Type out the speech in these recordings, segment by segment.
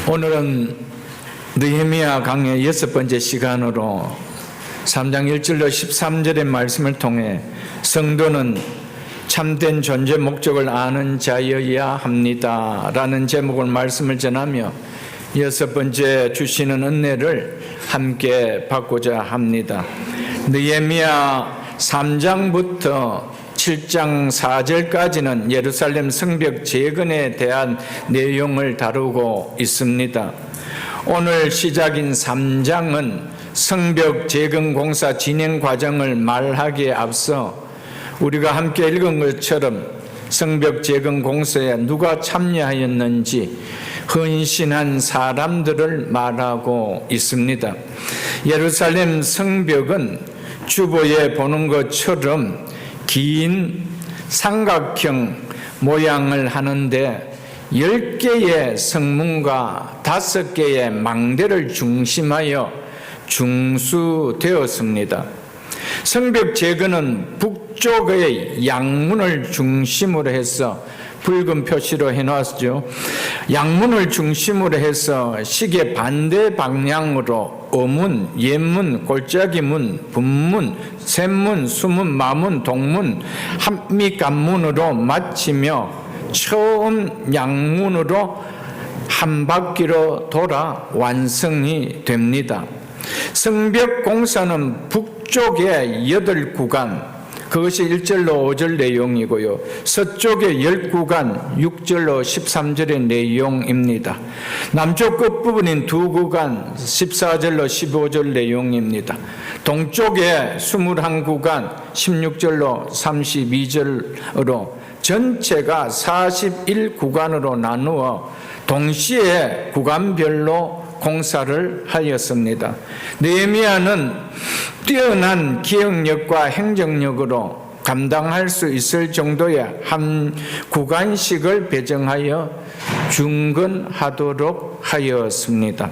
오늘은 느헤미야 강의 6번째 시간으로 3장 1절로 13절의 말씀을 통해 성도는 참된 존재 목적을 아는 자여야 합니다 라는 제목을 말씀을 전하며 6번째 주시는 은혜를 함께 받고자 합니다. 느헤미야 3장부터 7장 4절까지는 예루살렘 성벽 재건에 대한 내용을 다루고 있습니다. 오늘 시작인 3장은 성벽 재건 공사 진행 과정을 말하기에 앞서 우리가 함께 읽은 것처럼 성벽 재건 공사에 누가 참여하였는지 헌신한 사람들을 말하고 있습니다. 예루살렘 성벽은 주보에 보는 것처럼 긴 삼각형 모양을 하는데 10개의 성문과 5개의 망대를 중심하여 중수되었습니다. 성벽 재건은 북쪽의 양문을 중심으로 해서 붉은 표시로 해놨죠. 양문을 중심으로 해서 시계 반대 방향으로 어문, 옛문, 골짜기문, 분문, 샘문, 수문, 마문, 동문, 한미간문으로 마치며 처음 양문으로 한 바퀴로 돌아 완성이 됩니다. 성벽 공사는 북쪽에 8구간, 그것이 1절로 5절 내용이고요. 서쪽에 10구간, 6절로 13절의 내용입니다. 남쪽 끝부분인 2구간, 14절로 15절 내용입니다. 동쪽에 21구간, 16절로 32절로 전체가 41구간으로 나누어 동시에 구간별로 공사를 하였습니다. 느헤미야는 뛰어난 기억력과 행정력으로 감당할 수 있을 정도의 한 구간씩을 배정하여 중건하도록 하였습니다.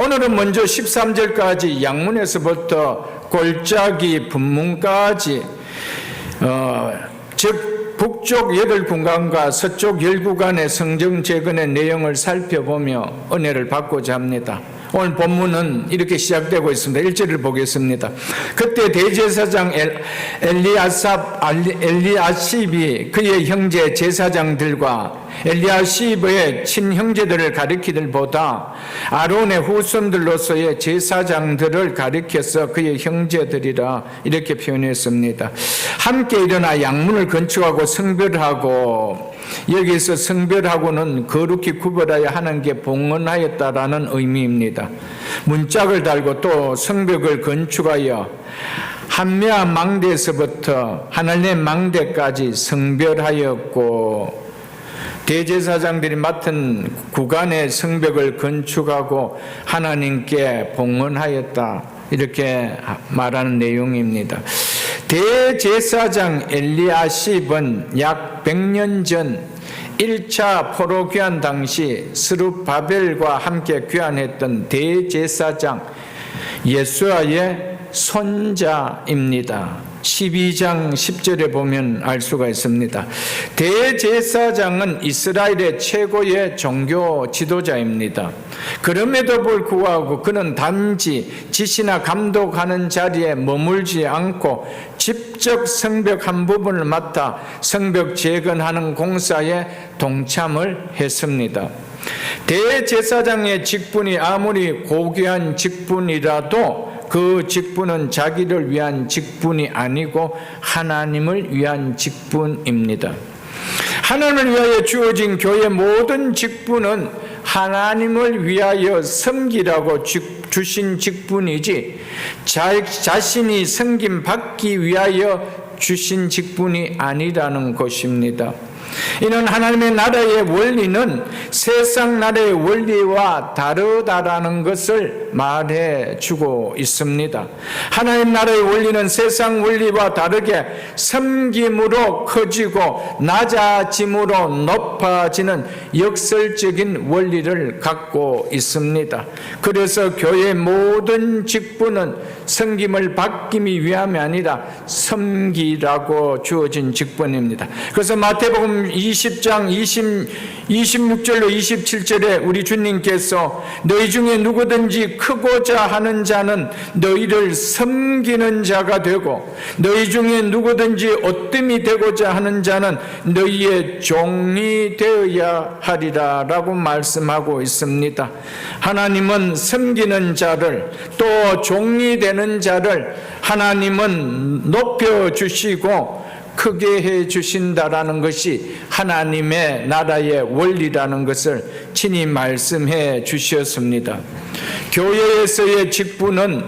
오늘은 먼저 13절까지 양문에서부터 골짜기 분문까지 즉 북쪽 8구간과 서쪽 10구간의 성전 재건의 내용을 살펴보며 은혜를 받고자 합니다. 오늘 본문은 이렇게 시작되고 있습니다. 1절을 보겠습니다. 그때 대제사장 엘리아십이 그의 형제 제사장들과 엘리아십의 친형제들을 가리키들 보다 아론의 후손들로서의 제사장들을 가리켜서 그의 형제들이라 이렇게 표현했습니다. 함께 일어나 양문을 건축하고 성별하고, 여기서 성별하고는 거룩히 구별하여 하는 게 봉헌하였다라는 의미입니다. 문짝을 달고 또 성벽을 건축하여 한메아 망대에서부터 하늘의 망대까지 성별하였고, 대제사장들이 맡은 구간의 성벽을 건축하고 하나님께 봉헌하였다, 이렇게 말하는 내용입니다. 대제사장 엘리아십은 약 100년 전 1차 포로 귀환 당시 스룹바벨과 함께 귀환했던 대제사장 예수아의 손자입니다. 12장 10절에 보면 알 수가 있습니다. 대제사장은 이스라엘의 최고의 종교 지도자입니다. 그럼에도 불구하고 그는 단지 지시나 감독하는 자리에 머물지 않고 직접 성벽 한 부분을 맡아 성벽 재건하는 공사에 동참을 했습니다. 대제사장의 직분이 아무리 고귀한 직분이라도 그 직분은 자기를 위한 직분이 아니고 하나님을 위한 직분입니다. 하나님을 위하여 주어진 교회의 모든 직분은 하나님을 위하여 섬기라고 주신 직분이지 자신이 섬김받기 위하여 주신 직분이 아니라는 것입니다. 이는 하나님의 나라의 원리는 세상 나라의 원리와 다르다라는 것을 말해주고 있습니다. 하나님 나라의 원리는 세상 원리와 다르게 섬김으로 커지고 낮아짐으로 높아지는 역설적인 원리를 갖고 있습니다. 그래서 교회의 모든 직분은 섬김을 받기 위함이 아니라 섬기라고 주어진 직분입니다. 그래서 마태복음 요한복음 20장 26절로 27절에 우리 주님께서 너희 중에 누구든지 크고자 하는 자는 너희를 섬기는 자가 되고 너희 중에 누구든지 어뜸이 되고자 하는 자는 너희의 종이 되어야 하리라 라고 말씀하고 있습니다. 하나님은 섬기는 자를 또 종이 되는 자를 하나님은 높여주시고 크게 해 주신다라는 것이 하나님의 나라의 원리라는 것을 친히 말씀해 주셨습니다. 교회에서의 직분은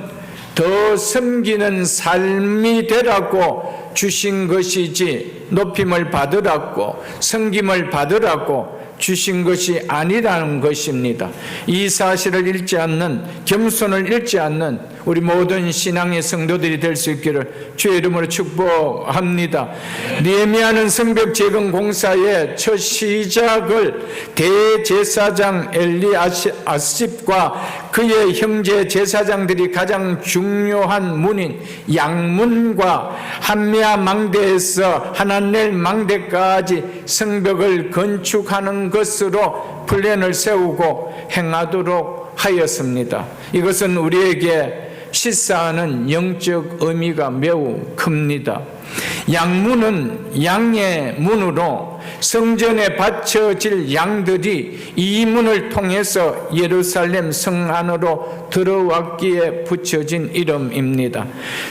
더 섬기는 삶이 되라고 주신 것이지 높임을 받으라고 섬김을 받으라고 주신 것이 아니라는 것입니다. 이 사실을 잃지 않는, 겸손을 잃지 않는 우리 모든 신앙의 성도들이 될 수 있기를 주의 이름으로 축복합니다. 느헤미야는 성벽 재건 공사의 첫 시작을 대제사장 엘리아십과 그의 형제 제사장들이 가장 중요한 문인 양문과 한미야 망대에서 하나넬 망대까지 성벽을 건축하는 것으로 플랜을 세우고 행하도록 하였습니다. 이것은 우리에게 시사하는 영적 의미가 매우 큽니다. 양문은 양의 문으로 성전에 바쳐질 양들이 이 문을 통해서 예루살렘 성 안으로 들어왔기에 붙여진 이름입니다.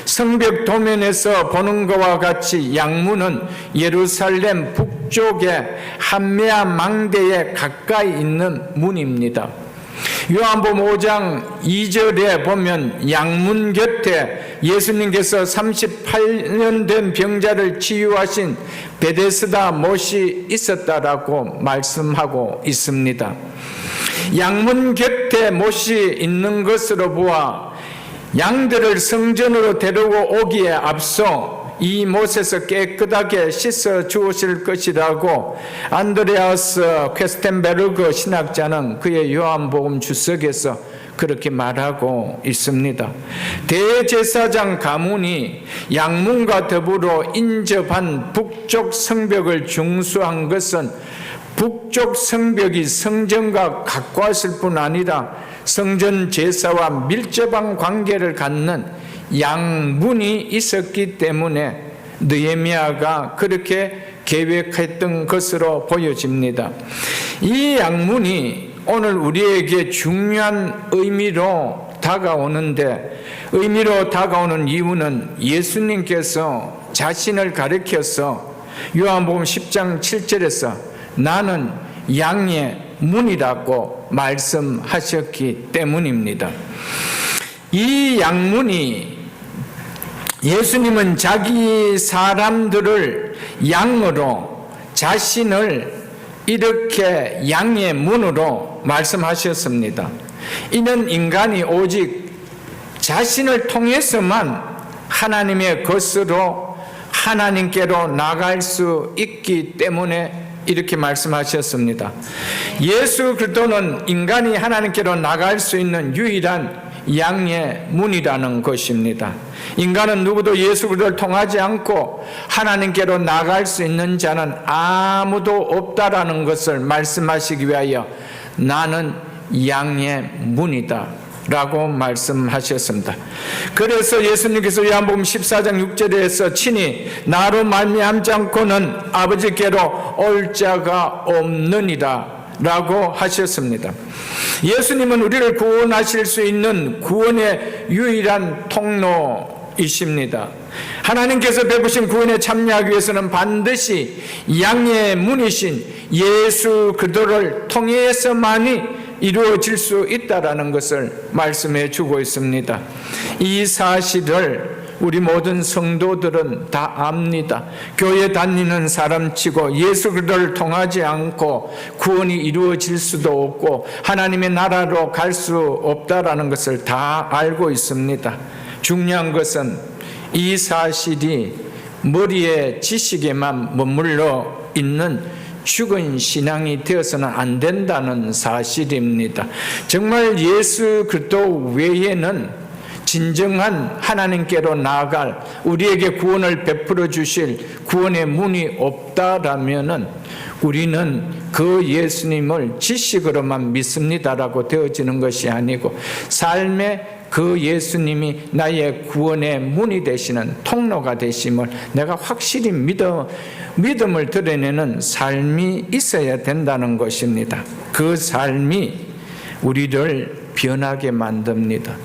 성벽 도면에서 보는 것과 같이 양문은 예루살렘 북쪽의 한메아 망대에 가까이 있는 문입니다. 요한복음 5장 2절에 보면 양문 곁에 예수님께서 38년 된 병자를 치유하신 베데스다 못이 있었다라고 말씀하고 있습니다. 양문 곁에 못이 있는 것으로 보아 양들을 성전으로 데리고 오기에 앞서 이 못에서 깨끗하게 씻어 주실 것이라고 안드레아스 퀘스텐베르그 신학자는 그의 요한복음 주석에서 그렇게 말하고 있습니다. 대제사장 가문이 양문과 더불어 인접한 북쪽 성벽을 중수한 것은 북쪽 성벽이 성전과 가까웠을 뿐 아니라 성전 제사와 밀접한 관계를 갖는 양문이 있었기 때문에 느헤미야가 그렇게 계획했던 것으로 보여집니다. 이 양문이 오늘 우리에게 중요한 의미로 다가오는 이유는 예수님께서 자신을 가리켜서 요한복음 10장 7절에서 나는 양의 문이라고 말씀하셨기 때문입니다. 이 양문이 예수님은 자기 사람들을 양으로 자신을 이렇게 양의 문으로 말씀하셨습니다. 이는 인간이 오직 자신을 통해서만 하나님의 것으로 하나님께로 나갈 수 있기 때문에 이렇게 말씀하셨습니다. 예수 그리스도는 인간이 하나님께로 나갈 수 있는 유일한 양의 문이라는 것입니다. 인간은 누구도 예수 그리스도를 통하지 않고 하나님께로 나갈 수 있는 자는 아무도 없다라는 것을 말씀하시기 위하여 나는 양의 문이다 라고 말씀하셨습니다. 그래서 예수님께서 요한복음 14장 6절에서 친히 나로 말미암지 않고는 아버지께로 올 자가 없느니라 라고 하셨습니다. 예수님은 우리를 구원하실 수 있는 구원의 유일한 통로이십니다. 하나님께서 베푸신 구원에 참여하기 위해서는 반드시 양의 문이신 예수 그리스도를 통해서만이 이루어질 수 있다라는 것을 말씀해 주고 있습니다. 이 사실을 우리 모든 성도들은 다 압니다. 교회 다니는 사람치고 예수 그리스도를 통하지 않고 구원이 이루어질 수도 없고 하나님의 나라로 갈 수 없다라는 것을 다 알고 있습니다. 중요한 것은 이 사실이 머리에 지식에만 머물러 있는 죽은 신앙이 되어서는 안 된다는 사실입니다. 정말 예수 그리스도 외에는 진정한 하나님께로 나아갈, 우리에게 구원을 베풀어 주실 구원의 문이 없다라면은 우리는 그 예수님을 지식으로만 믿습니다라고 되어지는 것이 아니고, 삶의 그 예수님이 나의 구원의 문이 되시는 통로가 되심을 내가 확실히 믿음을 드러내는 삶이 있어야 된다는 것입니다. 그 삶이 우리를 변하게 만듭니다.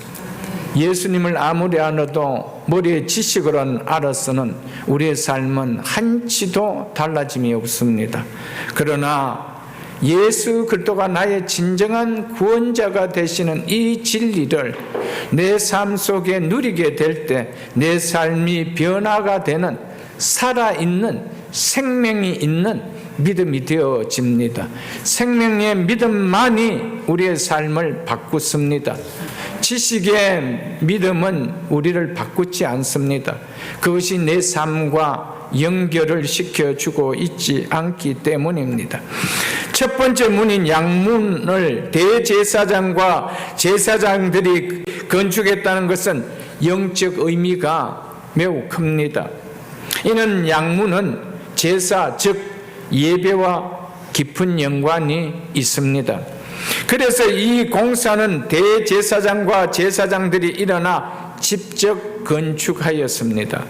예수님을 아무리 알아도 머리의 지식으로는 알아서는 우리의 삶은 한치도 달라짐이 없습니다. 그러나 예수 그리스도가 나의 진정한 구원자가 되시는 이 진리를 내 삶 속에 누리게 될 때 내 삶이 변화가 되는, 살아있는, 생명이 있는 믿음이 되어집니다. 생명의 믿음만이 우리의 삶을 바꾸습니다. 지식의 믿음은 우리를 바꾸지 않습니다. 그것이 내 삶과 연결을 시켜주고 있지 않기 때문입니다. 첫 번째 문인 양문을 대제사장과 제사장들이 건축했다는 것은 영적 의미가 매우 큽니다. 이는 양문은 제사, 즉 예배와 깊은 연관이 있습니다. 그래서 이 공사는 대제사장과 제사장들이 일어나 직접 건축하였습니다.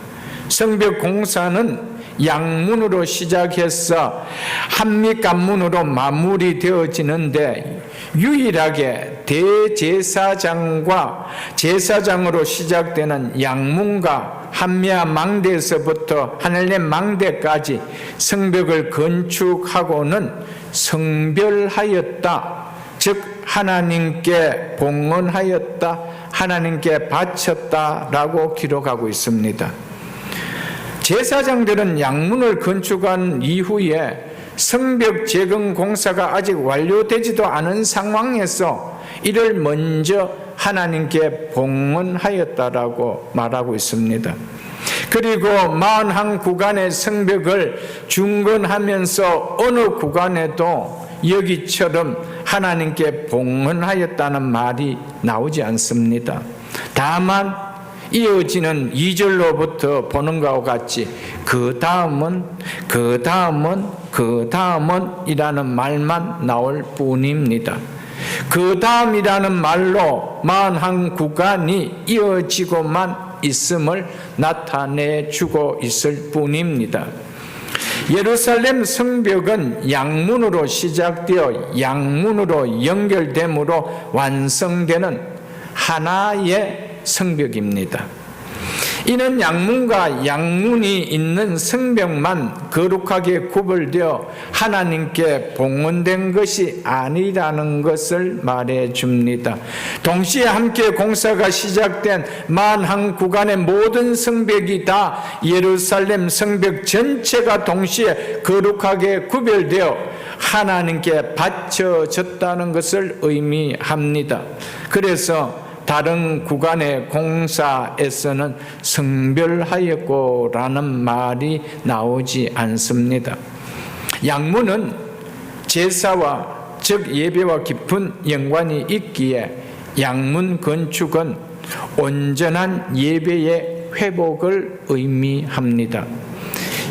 성벽 공사는 양문으로 시작해서 한밑간문으로 마무리되어지는데, 유일하게 대제사장과 제사장으로 시작되는 양문과 한미아 망대에서부터 하늘의 망대까지 성벽을 건축하고는 성별하였다, 즉 하나님께 봉헌하였다, 하나님께 바쳤다라고 기록하고 있습니다. 제사장들은 양문을 건축한 이후에 성벽 재건 공사가 아직 완료되지도 않은 상황에서 이를 먼저 하나님께 봉헌하였다라고 말하고 있습니다. 그리고 41구간의 성벽을 중건하면서 어느 구간에도 여기처럼 하나님께 봉헌하였다는 말이 나오지 않습니다. 다만 이어지는 2절로부터 보는 것과 같이 그 다음은 이라는 말만 나올 뿐입니다. 그 다음이라는 말로 41구간이 이어지고만 있음을 나타내주고 있을 뿐입니다. 예루살렘 성벽은 양문으로 시작되어 양문으로 연결됨으로 완성되는 하나의 성벽입니다. 이는 양문과 양문이 있는 성벽만 거룩하게 구별되어 하나님께 봉헌된 것이 아니라는 것을 말해줍니다. 동시에 함께 공사가 시작된 41구간의 모든 성벽이 다 예루살렘 성벽 전체가 동시에 거룩하게 구별되어 하나님께 바쳐졌다는 것을 의미합니다. 그래서 다른 구간의 공사에서는 성별하였고라는 말이 나오지 않습니다. 양문은 제사와 즉 예배와 깊은 연관이 있기에 양문 건축은 온전한 예배의 회복을 의미합니다.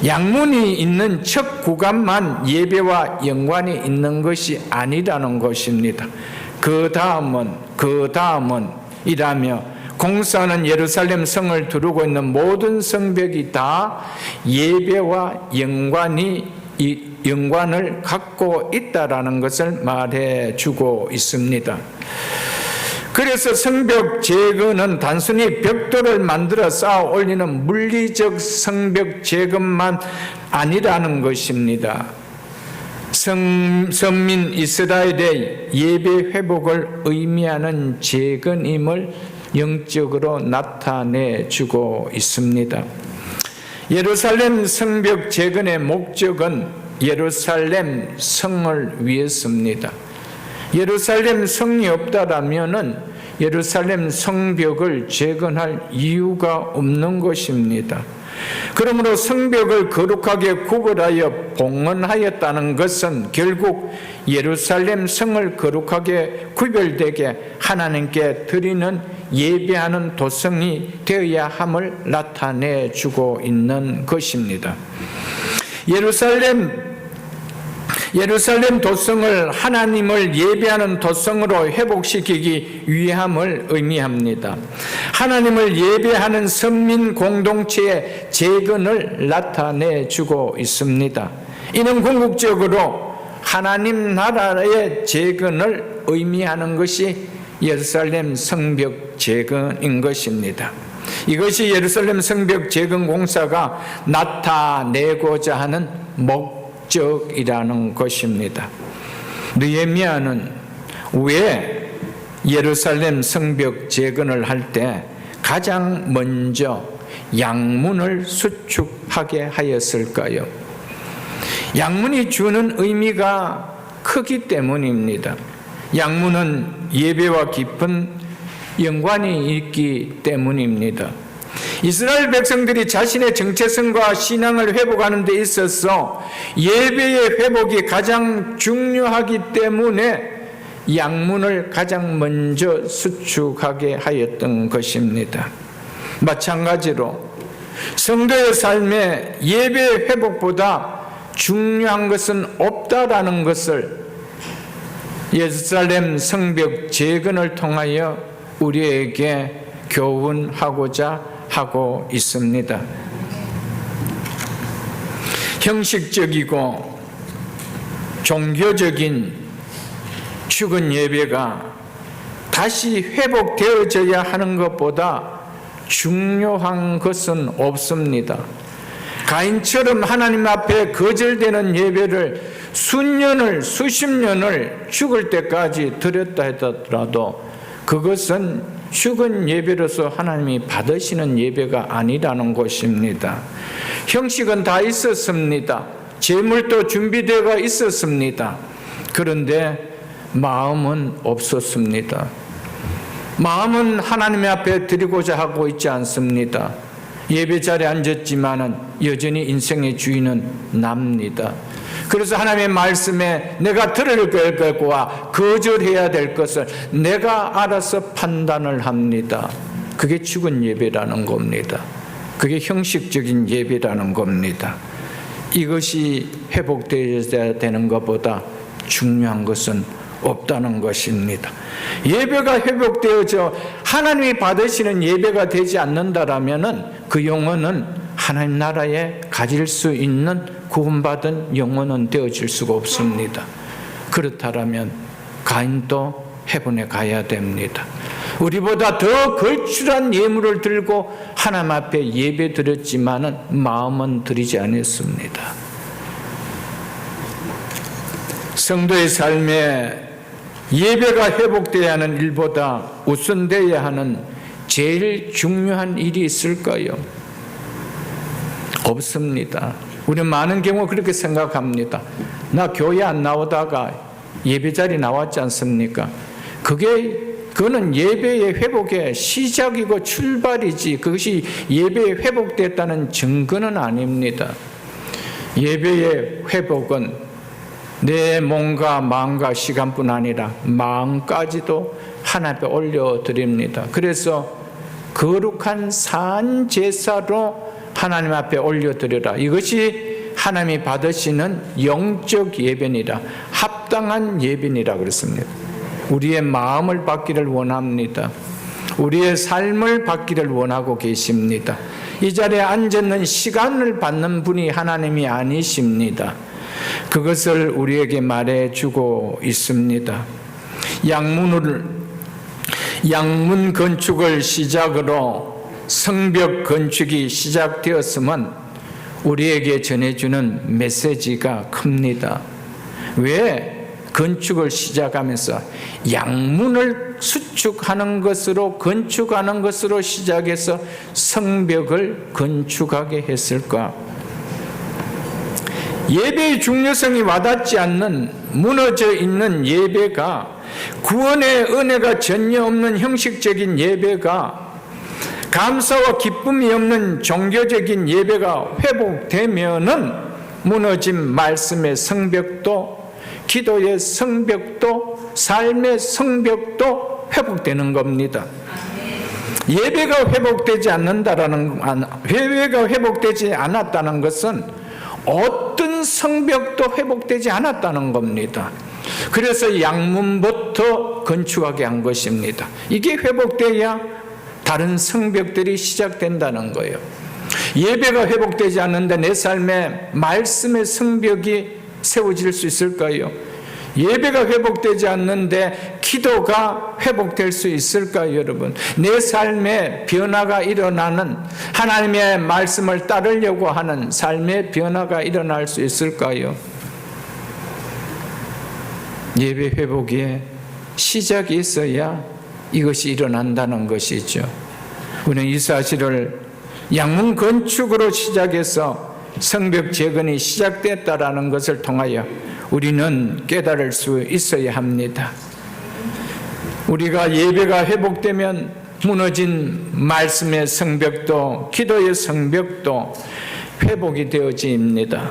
양문이 있는 첫 구간만 예배와 연관이 있는 것이 아니라는 것입니다. 그 다음은 이라며 공사는 예루살렘 성을 두르고 있는 모든 성벽이 다 예배와 연관을 갖고 있다라는 것을 말해주고 있습니다. 그래서 성벽 재건은 단순히 벽돌을 만들어 쌓아 올리는 물리적 성벽 재건만 아니라는 것입니다. 선민 이스라엘의 예배 회복을 의미하는 재건임을 영적으로 나타내주고 있습니다. 예루살렘 성벽 재건의 목적은 예루살렘 성을 위해서입니다. 예루살렘 성이 없다라면은 예루살렘 성벽을 재건할 이유가 없는 것입니다. 그러므로 성벽을 거룩하게 구걸하여 봉헌하였다는 것은 결국 예루살렘 성을 거룩하게 구별되게 하나님께 드리는 예배하는 도성이 되어야 함을 나타내 주고 있는 것입니다. 예루살렘 도성을 하나님을 예배하는 도성으로 회복시키기 위함을 의미합니다. 하나님을 예배하는 선민 공동체의 재건을 나타내 주고 있습니다. 이는 궁극적으로 하나님 나라의 재건을 의미하는 것이 예루살렘 성벽 재건인 것입니다. 이것이 예루살렘 성벽 재건 공사가 나타내고자 하는 목적이라는 것입니다. 느헤미야는 왜 예루살렘 성벽 재건을 할 때 가장 먼저 양문을 수축하게 하였을까요? 양문이 주는 의미가 크기 때문입니다. 양문은 예배와 깊은 연관이 있기 때문입니다. 이스라엘 백성들이 자신의 정체성과 신앙을 회복하는 데 있어서 예배의 회복이 가장 중요하기 때문에 양문을 가장 먼저 수축하게 하였던 것입니다. 마찬가지로 성도의 삶에 예배의 회복보다 중요한 것은 없다라는 것을 예루살렘 성벽 재건을 통하여 우리에게 교훈하고자 하고 있습니다. 형식적이고 종교적인 죽은 예배가 다시 회복되어져야 하는 것보다 중요한 것은 없습니다. 가인처럼 하나님 앞에 거절되는 예배를 수십 년을 죽을 때까지 드렸다 하더라도 그것은 죽은 예배로서 하나님이 받으시는 예배가 아니라는 것입니다. 형식은 다 있었습니다. 제물도 준비되어 있었습니다. 그런데 마음은 없었습니다. 마음은 하나님 앞에 드리고자 하고 있지 않습니다. 예배 자리에 앉았지만은 여전히 인생의 주인은 납니다. 그래서 하나님의 말씀에 내가 들을 것과 거절해야 될 것을 내가 알아서 판단을 합니다. 그게 죽은 예배라는 겁니다. 그게 형식적인 예배라는 겁니다. 이것이 회복되어야 되는 것보다 중요한 것은 없다는 것입니다. 예배가 회복되어져 하나님이 받으시는 예배가 되지 않는다라면은 그 영혼은 하나님 나라에 가질 수 있는 구원받은 영혼은 되어질 수가 없습니다. 그렇다면 가인도 해본에 가야 됩니다. 우리보다 더 걸출한 예물을 들고 하나님 앞에 예배 드렸지만은 마음은 드리지 않았습니다. 성도의 삶에 예배가 회복되어야 하는 일보다 우선되어야 하는 제일 중요한 일이 있을까요? 없습니다. 우리는 많은 경우 그렇게 생각합니다. 나 교회 안 나오다가 예배자리 나왔지 않습니까? 그거는 예배의 회복의 시작이고 출발이지 그것이 예배에 회복됐다는 증거는 아닙니다. 예배의 회복은 내 몸과 마음과 시간뿐 아니라 마음까지도 하나님 앞에 올려드립니다. 그래서 거룩한 산 제사로 하나님 앞에 올려드려라. 이것이 하나님이 받으시는 영적 예배니라, 합당한 예배니라 그랬습니다. 우리의 마음을 받기를 원합니다. 우리의 삶을 받기를 원하고 계십니다. 이 자리에 앉았는 시간을 받는 분이 하나님이 아니십니다. 그것을 우리에게 말해주고 있습니다. 양문 건축을 시작으로 성벽 건축이 시작되었으면 우리에게 전해주는 메시지가 큽니다. 왜 건축을 시작하면서 양문을 수축하는 것으로 건축하는 것으로 시작해서 성벽을 건축하게 했을까? 예배의 중요성이 와닿지 않는 무너져 있는 예배가, 구원의 은혜가 전혀 없는 형식적인 예배가 감사와 기쁨이 없는 종교적인 예배가 회복되면은 무너진 말씀의 성벽도, 기도의 성벽도, 삶의 성벽도 회복되는 겁니다. 예배가 회복되지 않았다는 것은 어떤 성벽도 회복되지 않았다는 겁니다. 그래서 양문부터 건축하게 한 것입니다. 이게 회복돼야 다른 성벽들이 시작된다는 거예요. 예배가 회복되지 않는데 내 삶에 말씀의 성벽이 세워질 수 있을까요? 예배가 회복되지 않는데 기도가 회복될 수 있을까요, 여러분? 내 삶에 변화가 일어나는, 하나님의 말씀을 따르려고 하는 삶의 변화가 일어날 수 있을까요? 예배 회복에 시작이 있어야 이것이 일어난다는 것이죠. 우리는 이 사실을 양문 건축으로 시작해서 성벽 재건이 시작됐다라는 것을 통하여 우리는 깨달을 수 있어야 합니다. 우리가 예배가 회복되면 무너진 말씀의 성벽도, 기도의 성벽도 회복이 되어집니다.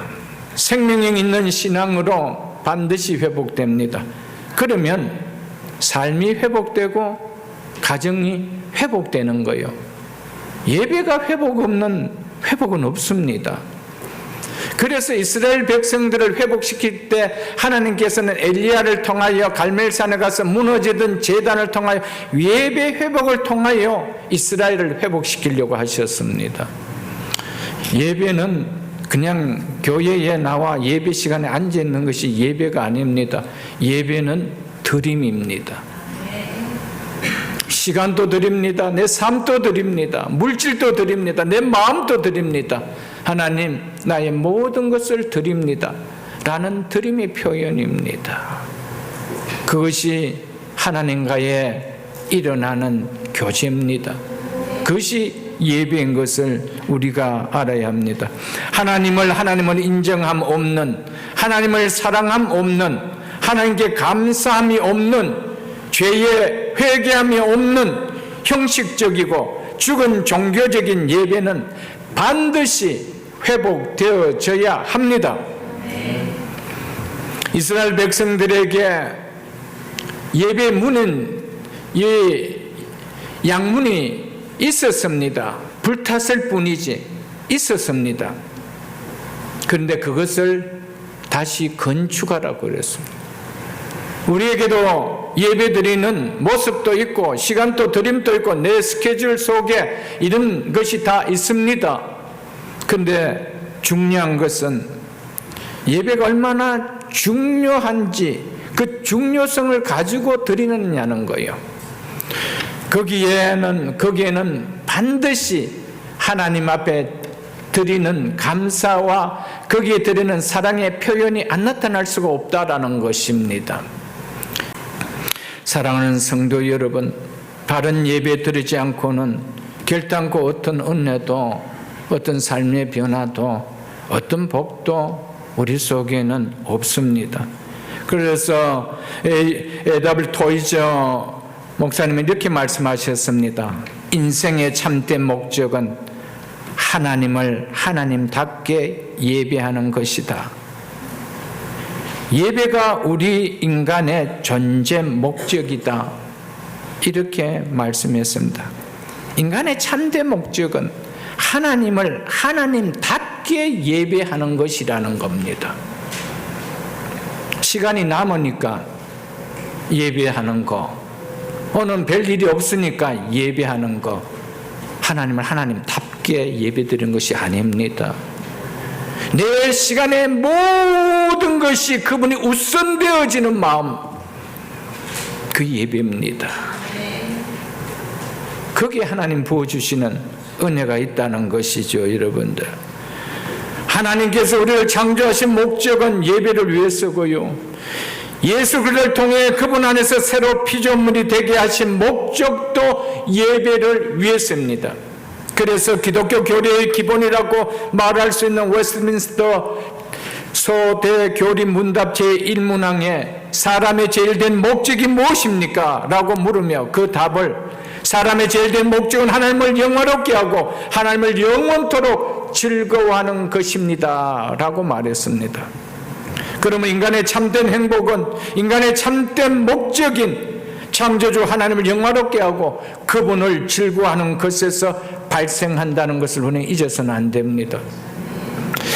생명력 있는 신앙으로 반드시 회복됩니다. 그러면 삶이 회복되고 가정이 회복되는 거예요. 예배가 회복은 없습니다. 그래서 이스라엘 백성들을 회복시킬 때 하나님께서는 엘리야를 통하여 갈멜산에 가서 무너지던 제단을 통하여 예배 회복을 통하여 이스라엘을 회복시키려고 하셨습니다. 예배는 그냥 교회에 나와 예배 시간에 앉아 있는 것이 예배가 아닙니다. 예배는 드림입니다. 시간도 드립니다. 내 삶도 드립니다. 물질도 드립니다. 내 마음도 드립니다. 하나님, 나의 모든 것을 드립니다. 라는 드림의 표현입니다. 그것이 하나님과의 일어나는 교제입니다. 그것이 예배인 것을 우리가 알아야 합니다. 하나님을 인정함 없는, 하나님을 사랑함 없는, 하나님께 감사함이 없는, 죄에 회개함이 없는 형식적이고 죽은 종교적인 예배는 반드시 회복되어져야 합니다. 이스라엘 백성들에게 예배 문은 양문이 있었습니다. 불탔을 뿐이지 있었습니다. 그런데 그것을 다시 건축하라고 그랬습니다. 우리에게도 예배드리는 모습도 있고 시간도 드림도 있고 내 스케줄 속에 이런 것이 다 있습니다. 그런데 중요한 것은 예배가 얼마나 중요한지 그 중요성을 가지고 드리느냐는 거예요. 거기에는 반드시 하나님 앞에 드리는 감사와 거기에 드리는 사랑의 표현이 안 나타날 수가 없다라는 것입니다. 사랑하는 성도 여러분, 바른 예배 드리지 않고는 결단코 어떤 은혜도, 어떤 삶의 변화도, 어떤 복도 우리 속에는 없습니다. 그래서 A.W. 토이저 목사님은 이렇게 말씀하셨습니다. 인생의 참된 목적은 하나님을 하나님답게 예배하는 것이다. 예배가 우리 인간의 존재 목적이다. 이렇게 말씀했습니다. 인간의 참된 목적은 하나님을 하나님답게 예배하는 것이라는 겁니다. 시간이 남으니까 예배하는 거, 오늘 별일이 없으니까 예배하는 거, 하나님을 하나님답게 예배드리는 것이 아닙니다. 내 시간의 모든 것이 그분이 우선되어지는 마음, 그 예배입니다. 거기에 하나님 부어주시는 은혜가 있다는 것이죠, 여러분들. 하나님께서 우리를 창조하신 목적은 예배를 위해서고요, 예수 그리스도를 통해 그분 안에서 새로 피조물이 되게 하신 목적도 예배를 위해서입니다. 그래서 기독교 교리의 기본이라고 말할 수 있는 웨스트민스터 소대교리 문답 제1문항에 사람의 제일 된 목적이 무엇입니까? 라고 물으며 그 답을 사람의 제일 된 목적은 하나님을 영화롭게 하고 하나님을 영원토록 즐거워하는 것입니다 라고 말했습니다. 그러면 인간의 참된 행복은 인간의 참된 목적인 창조주 하나님을 영화롭게 하고 그분을 즐거워하는 것에서 발생한다는 것을 우리는 잊어서는 안 됩니다.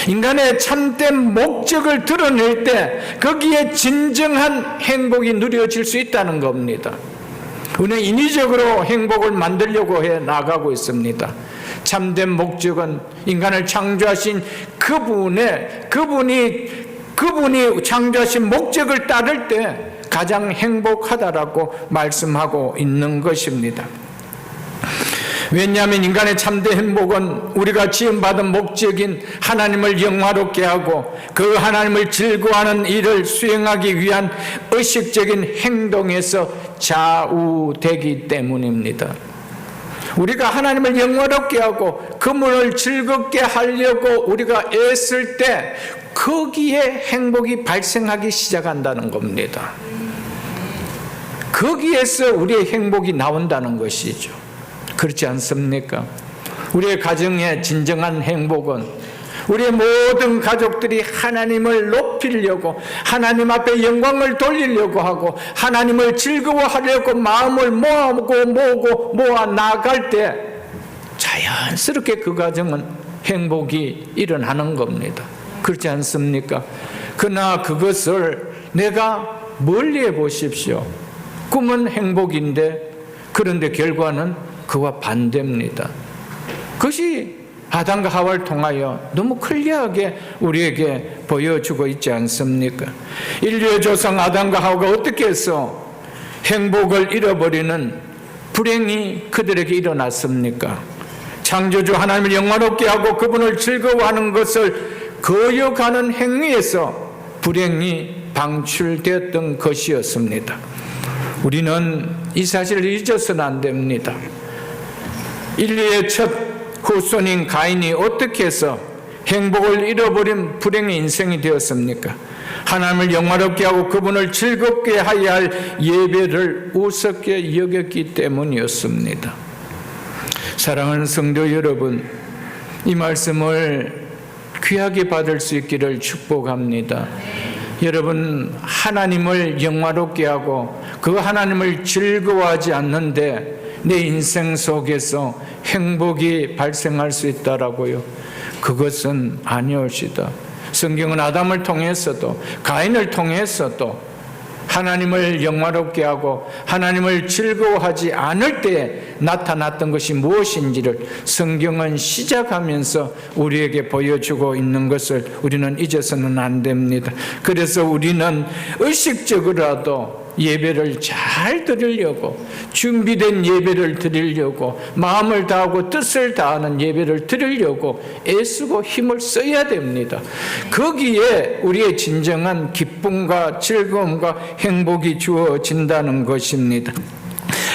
인간의 참된 목적을 드러낼 때 거기에 진정한 행복이 누려질 수 있다는 겁니다. 우리는 인위적으로 행복을 만들려고 해 나가고 있습니다. 참된 목적은 인간을 창조하신 그분이 창조하신 목적을 따를 때 가장 행복하다라고 말씀하고 있는 것입니다. 왜냐하면 인간의 참된 행복은 우리가 지음받은 목적인 하나님을 영화롭게 하고 그 하나님을 즐거워하는 일을 수행하기 위한 의식적인 행동에서 좌우되기 때문입니다. 우리가 하나님을 영화롭게 하고 그분을 즐겁게 하려고 우리가 애쓸 때 거기에 행복이 발생하기 시작한다는 겁니다. 거기에서 우리의 행복이 나온다는 것이죠. 그렇지 않습니까? 우리의 가정의 진정한 행복은 우리의 모든 가족들이 하나님을 높이려고 하나님 앞에 영광을 돌리려고 하고 하나님을 즐거워하려고 마음을 모아 나갈 때 자연스럽게 그 가정은 행복이 일어나는 겁니다. 그렇지 않습니까? 그러나 그것을 내가 멀리 해보십시오. 꿈은 행복인데 그런데 결과는 그와 반대입니다. 그것이 아담과 하와를 통하여 너무 클리어하게 우리에게 보여주고 있지 않습니까? 인류의 조상 아담과 하와가 어떻게 해서 행복을 잃어버리는 불행이 그들에게 일어났습니까? 창조주 하나님을 영화롭게 하고 그분을 즐거워하는 것을 거역하는 행위에서 불행이 방출되었던 것이었습니다. 우리는 이 사실을 잊어서는 안 됩니다. 인류의 첫 후손인 가인이 어떻게 해서 행복을 잃어버린 불행의 인생이 되었습니까? 하나님을 영화롭게 하고 그분을 즐겁게 하여야 할 예배를 우습게 여겼기 때문이었습니다. 사랑하는 성도 여러분, 이 말씀을 귀하게 받을 수 있기를 축복합니다. 여러분, 하나님을 영화롭게 하고 그 하나님을 즐거워하지 않는데 내 인생 속에서 행복이 발생할 수 있다라고요? 그것은 아니올시다. 성경은 아담을 통해서도 가인을 통해서도 하나님을 영화롭게 하고 하나님을 즐거워하지 않을 때에 나타났던 것이 무엇인지를 성경은 시작하면서 우리에게 보여주고 있는 것을 우리는 잊어서는 안 됩니다. 그래서 우리는 의식적으로라도 예배를 잘 드리려고 준비된 예배를 드리려고 마음을 다하고 뜻을 다하는 예배를 드리려고 애쓰고 힘을 써야 됩니다. 거기에 우리의 진정한 기쁨과 즐거움과 행복이 주어진다는 것입니다.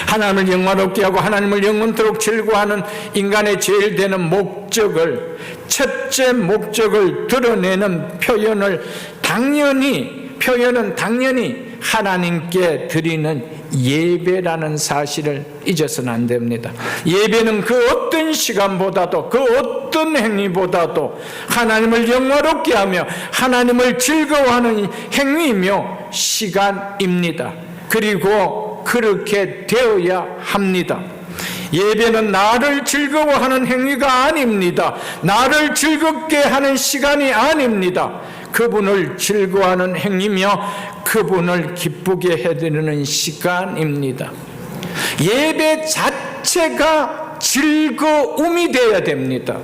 하나님을 영화롭게 하고 하나님을 영원토록 즐거워하는 인간의 제일 되는 목적을, 첫째 목적을 드러내는 표현은 당연히 하나님께 드리는 예배라는 사실을 잊어서는 안 됩니다. 예배는 그 어떤 시간보다도 그 어떤 행위보다도 하나님을 영화롭게 하며 하나님을 즐거워하는 행위이며 시간입니다. 그리고 그렇게 되어야 합니다. 예배는 나를 즐거워하는 행위가 아닙니다. 나를 즐겁게 하는 시간이 아닙니다. 그분을 즐거워하는 행위며 그분을 기쁘게 해드리는 시간입니다. 예배 자체가 즐거움이 되어야 됩니다.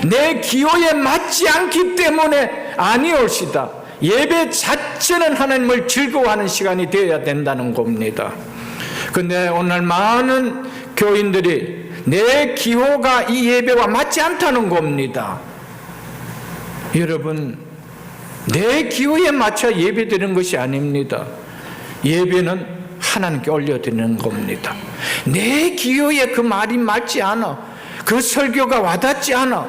내 기호에 맞지 않기 때문에 아니올시다. 예배 자체는 하나님을 즐거워하는 시간이 되어야 된다는 겁니다. 그런데 오늘 많은 교인들이 내 기호가 이 예배와 맞지 않다는 겁니다. 여러분, 내 기호에 맞춰 예배드리는 것이 아닙니다. 예배는 하나님께 올려드리는 겁니다. 내 기호에 그 말이 맞지 않아, 그 설교가 와닿지 않아,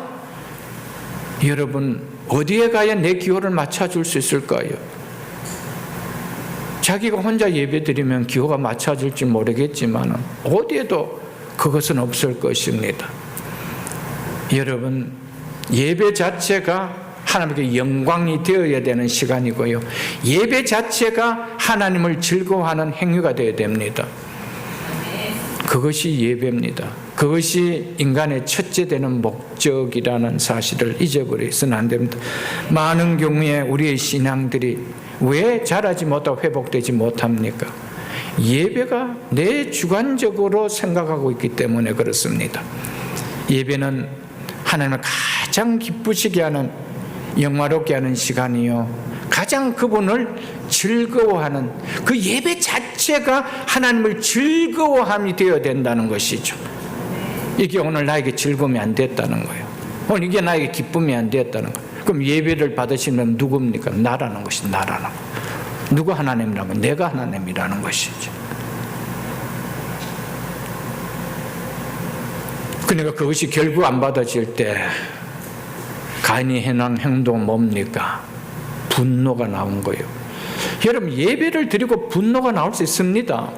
여러분 어디에 가야 내 기호를 맞춰줄 수 있을까요? 자기가 혼자 예배드리면 기호가 맞춰질지 모르겠지만 어디에도 그것은 없을 것입니다. 여러분, 예배 자체가 하나님께 영광이 되어야 되는 시간이고요. 예배 자체가 하나님을 즐거워하는 행위가 되어야 됩니다. 그것이 예배입니다. 그것이 인간의 첫째 되는 목적이라는 사실을 잊어버려서는 안 됩니다. 많은 경우에 우리의 신앙들이 왜 자라지 못하고 회복되지 못합니까? 예배가 내 주관적으로 생각하고 있기 때문에 그렇습니다. 예배는 하나님을 가장 기쁘시게 하는, 영화롭게 하는 시간이요, 가장 그분을 즐거워하는 그 예배 자체가 하나님을 즐거워함이 되어야 된다는 것이죠. 이게 오늘 나에게 즐거움이 안 됐다는 거예요. 오늘 이게 나에게 기쁨이 안 됐다는 거예요. 그럼 예배를 받으시면 누굽니까? 나라는 것이, 나라는 거. 누가 하나님이라면 내가 하나님이라는 것이죠. 그러니까 그것이 결국 안 받아질 때 가인이 행한 행동은 뭡니까? 분노가 나온 거예요. 여러분, 예배를 드리고 분노가 나올 수 있습니다.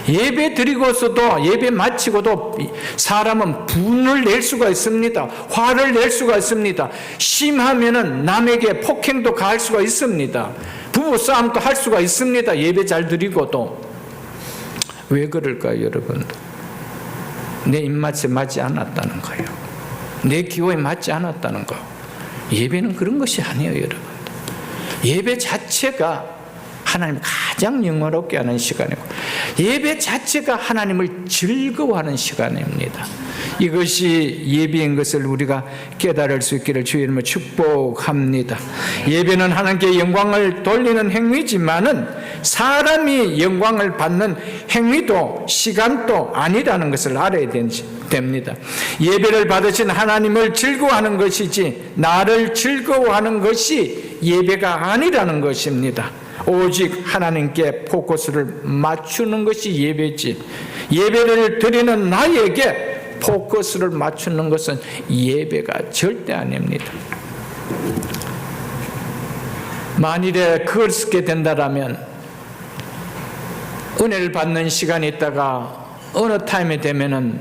예배 드리고서도, 예배 마치고도 사람은 분을 낼 수가 있습니다. 화를 낼 수가 있습니다. 심하면은 남에게 폭행도 가할 수가 있습니다. 부부싸움도 할 수가 있습니다. 예배 잘 드리고도. 왜 그럴까요, 여러분? 내 입맛에 맞지 않았다는 거예요. 내 기호에 맞지 않았다는 거. 예배는 그런 것이 아니에요, 여러분. 예배 자체가 하나님을 가장 영화롭게 하는 시간이고, 예배 자체가 하나님을 즐거워하는 시간입니다. 이것이 예배인 것을 우리가 깨달을 수 있기를 주의 이름으로 축복합니다. 예배는 하나님께 영광을 돌리는 행위지만은 사람이 영광을 받는 행위도 시간도 아니라는 것을 알아야 됩니다. 예배를 받으신 하나님을 즐거워하는 것이지 나를 즐거워하는 것이 예배가 아니라는 것입니다. 오직 하나님께 포커스를 맞추는 것이 예배지, 예배를 드리는 나에게 포커스를 맞추는 것은 예배가 절대 아닙니다. 만일에 그걸 쓰게 된다면 은혜를 받는 시간이 있다가 어느 타임이 되면은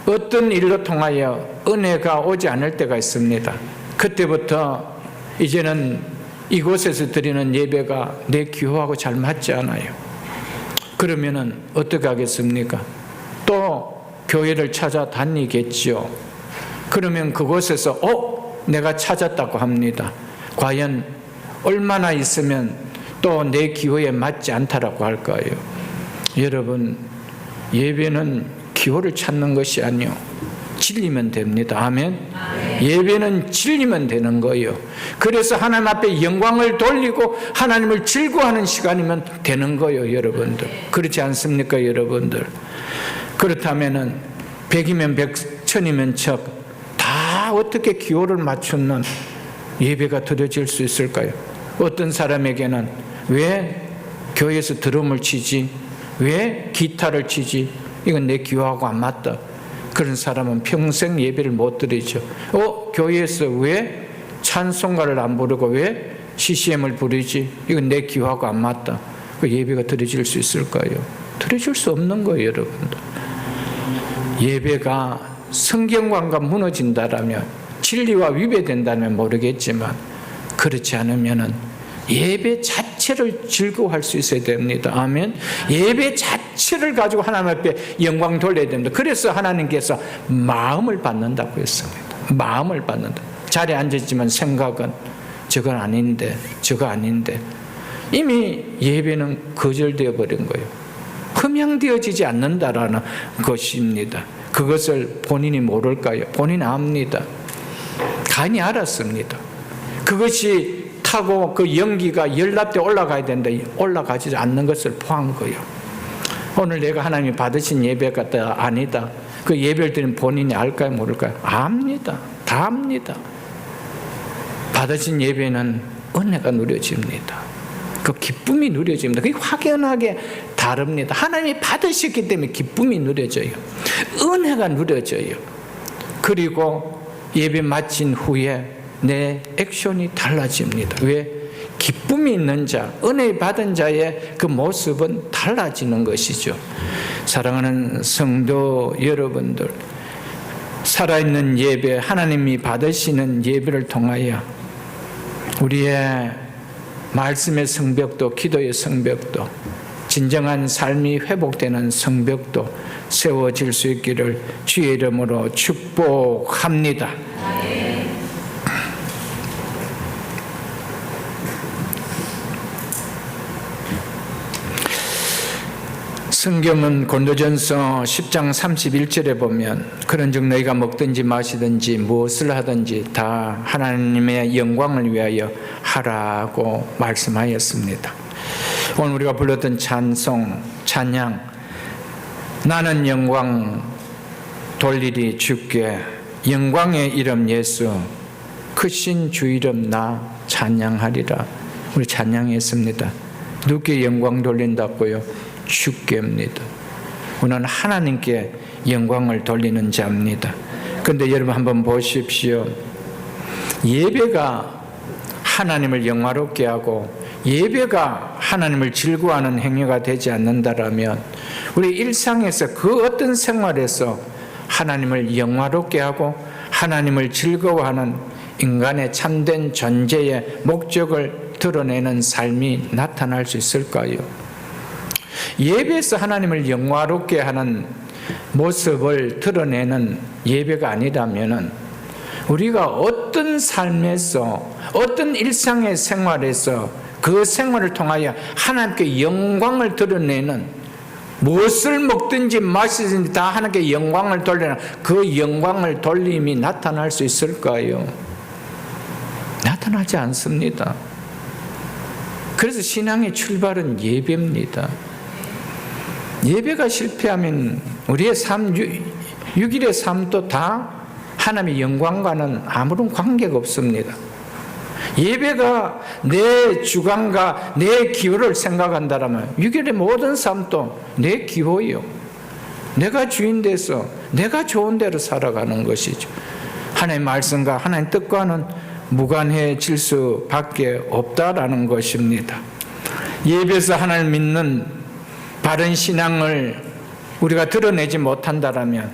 어떤 일로 통하여 은혜가 오지 않을 때가 있습니다. 그때부터 이제는 이곳에서 드리는 예배가 내 기호하고 잘 맞지 않아요. 그러면은 어떻게 하겠습니까? 또 교회를 찾아다니겠죠. 그러면 그곳에서 내가 찾았다고 합니다. 과연 얼마나 있으면 또 내 기호에 맞지 않다라고 할까요? 여러분, 예배는 기호를 찾는 것이 아니요, 진리면 됩니다. 아멘. 예배는 진리면 되는 거예요. 그래서 하나님 앞에 영광을 돌리고 하나님을 즐거워하는 시간이면 되는 거예요, 여러분들. 그렇지 않습니까, 여러분들? 그렇다면은 100이면 100, 1000이면 1000, 다 어떻게 기호를 맞추는 예배가 드려질 수 있을까요? 어떤 사람에게는 왜 교회에서 드럼을 치지? 왜 기타를 치지? 이건 내 기호하고 안 맞다. 그런 사람은 평생 예배를 못 드리죠. 교회에서 왜 찬송가를 안 부르고 왜 CCM을 부르지? 이건 내 기호하고 안 맞다. 그 예배가 드려질 수 있을까요? 드려질 수 없는 거예요, 여러분들. 예배가 성경관과 무너진다라면, 진리와 위배된다면 모르겠지만, 그렇지 않으면은 예배 자체를 즐거워할 수 있어야 됩니다. 아멘. 예배 자체를 가지고 하나님 앞에 영광 돌려야 됩니다. 그래서 하나님께서 마음을 받는다고 했습니다. 마음을 받는다. 자리에 앉았지만 생각은 저건 아닌데, 저거 아닌데. 이미 예배는 거절되어 버린 거예요. 흠양되어지지 않는다라는 것입니다. 그것을 본인이 모를까요? 본인이 압니다. 간이 알았습니다. 그것이 타고 그 연기가 연락돼 올라가야 되는데 올라가지 않는 것을 포한 거예요. 오늘 내가 하나님이 받으신 예배가 아니다. 그 예배를 드린 본인이 알까요, 모를까요? 압니다. 다 압니다. 받으신 예배는 은혜가 누려집니다. 그 기쁨이 누려집니다. 그게 확연하게 다릅니다. 하나님이 받으셨기 때문에 기쁨이 누려져요. 은혜가 누려져요. 그리고 예배 마친 후에 내 액션이 달라집니다. 왜? 기쁨이 있는 자, 은혜 받은 자의 그 모습은 달라지는 것이죠. 사랑하는 성도 여러분들, 살아있는 예배, 하나님이 받으시는 예배를 통하여 우리의 말씀의 성벽도, 기도의 성벽도, 진정한 삶이 회복되는 성벽도 세워질 수 있기를 주의 이름으로 축복합니다. 성경은 고린도전서 10장 31절에 보면 그런즉 너희가 먹든지 마시든지 무엇을 하든지 다 하나님의 영광을 위하여 하라고 말씀하였습니다. 오늘 우리가 불렀던 찬송, 찬양, 나는 영광 돌리리 주께 영광의 이름 예수 크신 주 이름 나 찬양하리라. 우리 찬양했습니다. 누구께 영광 돌린다고요? 주께입니다. 우리는 하나님께 영광을 돌리는 자입니다. 그런데 여러분 한번 보십시오. 예배가 하나님을 영화롭게 하고 예배가 하나님을 즐거워하는 행위가 되지 않는다라면 우리 일상에서 그 어떤 생활에서 하나님을 영화롭게 하고 하나님을 즐거워하는 인간의 참된 존재의 목적을 드러내는 삶이 나타날 수 있을까요? 예배에서 하나님을 영화롭게 하는 모습을 드러내는 예배가 아니라면 우리가 어떤 삶에서 어떤 일상의 생활에서 그 생활을 통하여 하나님께 영광을 드러내는 무엇을 먹든지 마시든지 다 하나님께 영광을 돌리는 그 영광을 돌림이 나타날 수 있을까요? 나타나지 않습니다. 그래서 신앙의 출발은 예배입니다. 예배가 실패하면 우리의 삶, 6일의 삶도 다 하나님의 영광과는 아무런 관계가 없습니다. 예배가 내 주관과 내 기호를 생각한다면 6일의 모든 삶도 내 기호요. 내가 주인 돼서 내가 좋은 대로 살아가는 것이죠. 하나님의 말씀과 하나님의 뜻과는 무관해질 수밖에 없다라는 것입니다. 예배에서 하나님을 믿는 바른 신앙을 우리가 드러내지 못한다면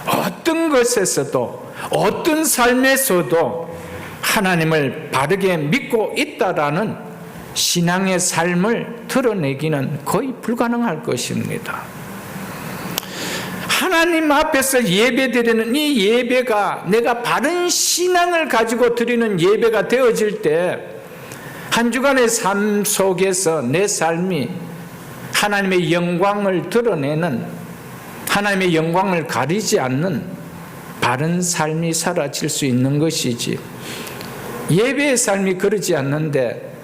어떤 것에서도 어떤 삶에서도 하나님을 바르게 믿고 있다라는 신앙의 삶을 드러내기는 거의 불가능할 것입니다. 하나님 앞에서 예배드리는 이 예배가 내가 바른 신앙을 가지고 드리는 예배가 되어질 때 한 주간의 삶 속에서 내 삶이 하나님의 영광을 드러내는 하나님의 영광을 가리지 않는 바른 삶이 사라질 수 있는 것이지 예배의 삶이 그러지 않는데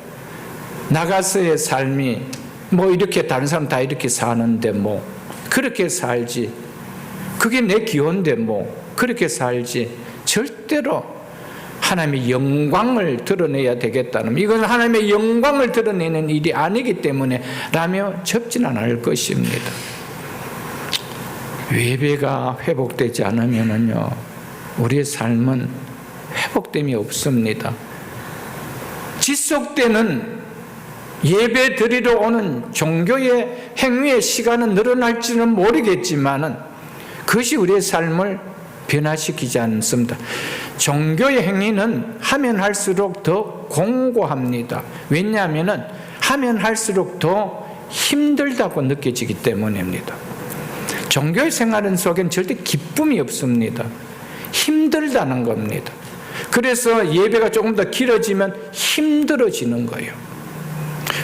나가서의 삶이 뭐 이렇게 다른 사람 다 이렇게 사는데 뭐 그렇게 살지 그게 내 기호인데 뭐 그렇게 살지 절대로 하나님의 영광을 드러내야 되겠다는 이건 하나님의 영광을 드러내는 일이 아니기 때문에 라며 접지는 않을 것입니다. 예배가 회복되지 않으면요 우리의 삶은 회복됨이 없습니다. 지속되는 예배 드리러 오는 종교의 행위의 시간은 늘어날지는 모르겠지만은 그것이 우리의 삶을 변화시키지 않습니다. 종교의 행위는 하면 할수록 더 공고합니다. 왜냐하면 하면 할수록 더 힘들다고 느껴지기 때문입니다. 종교의 생활은 속엔 절대 기쁨이 없습니다. 힘들다는 겁니다. 그래서 예배가 조금 더 길어지면 힘들어지는 거예요.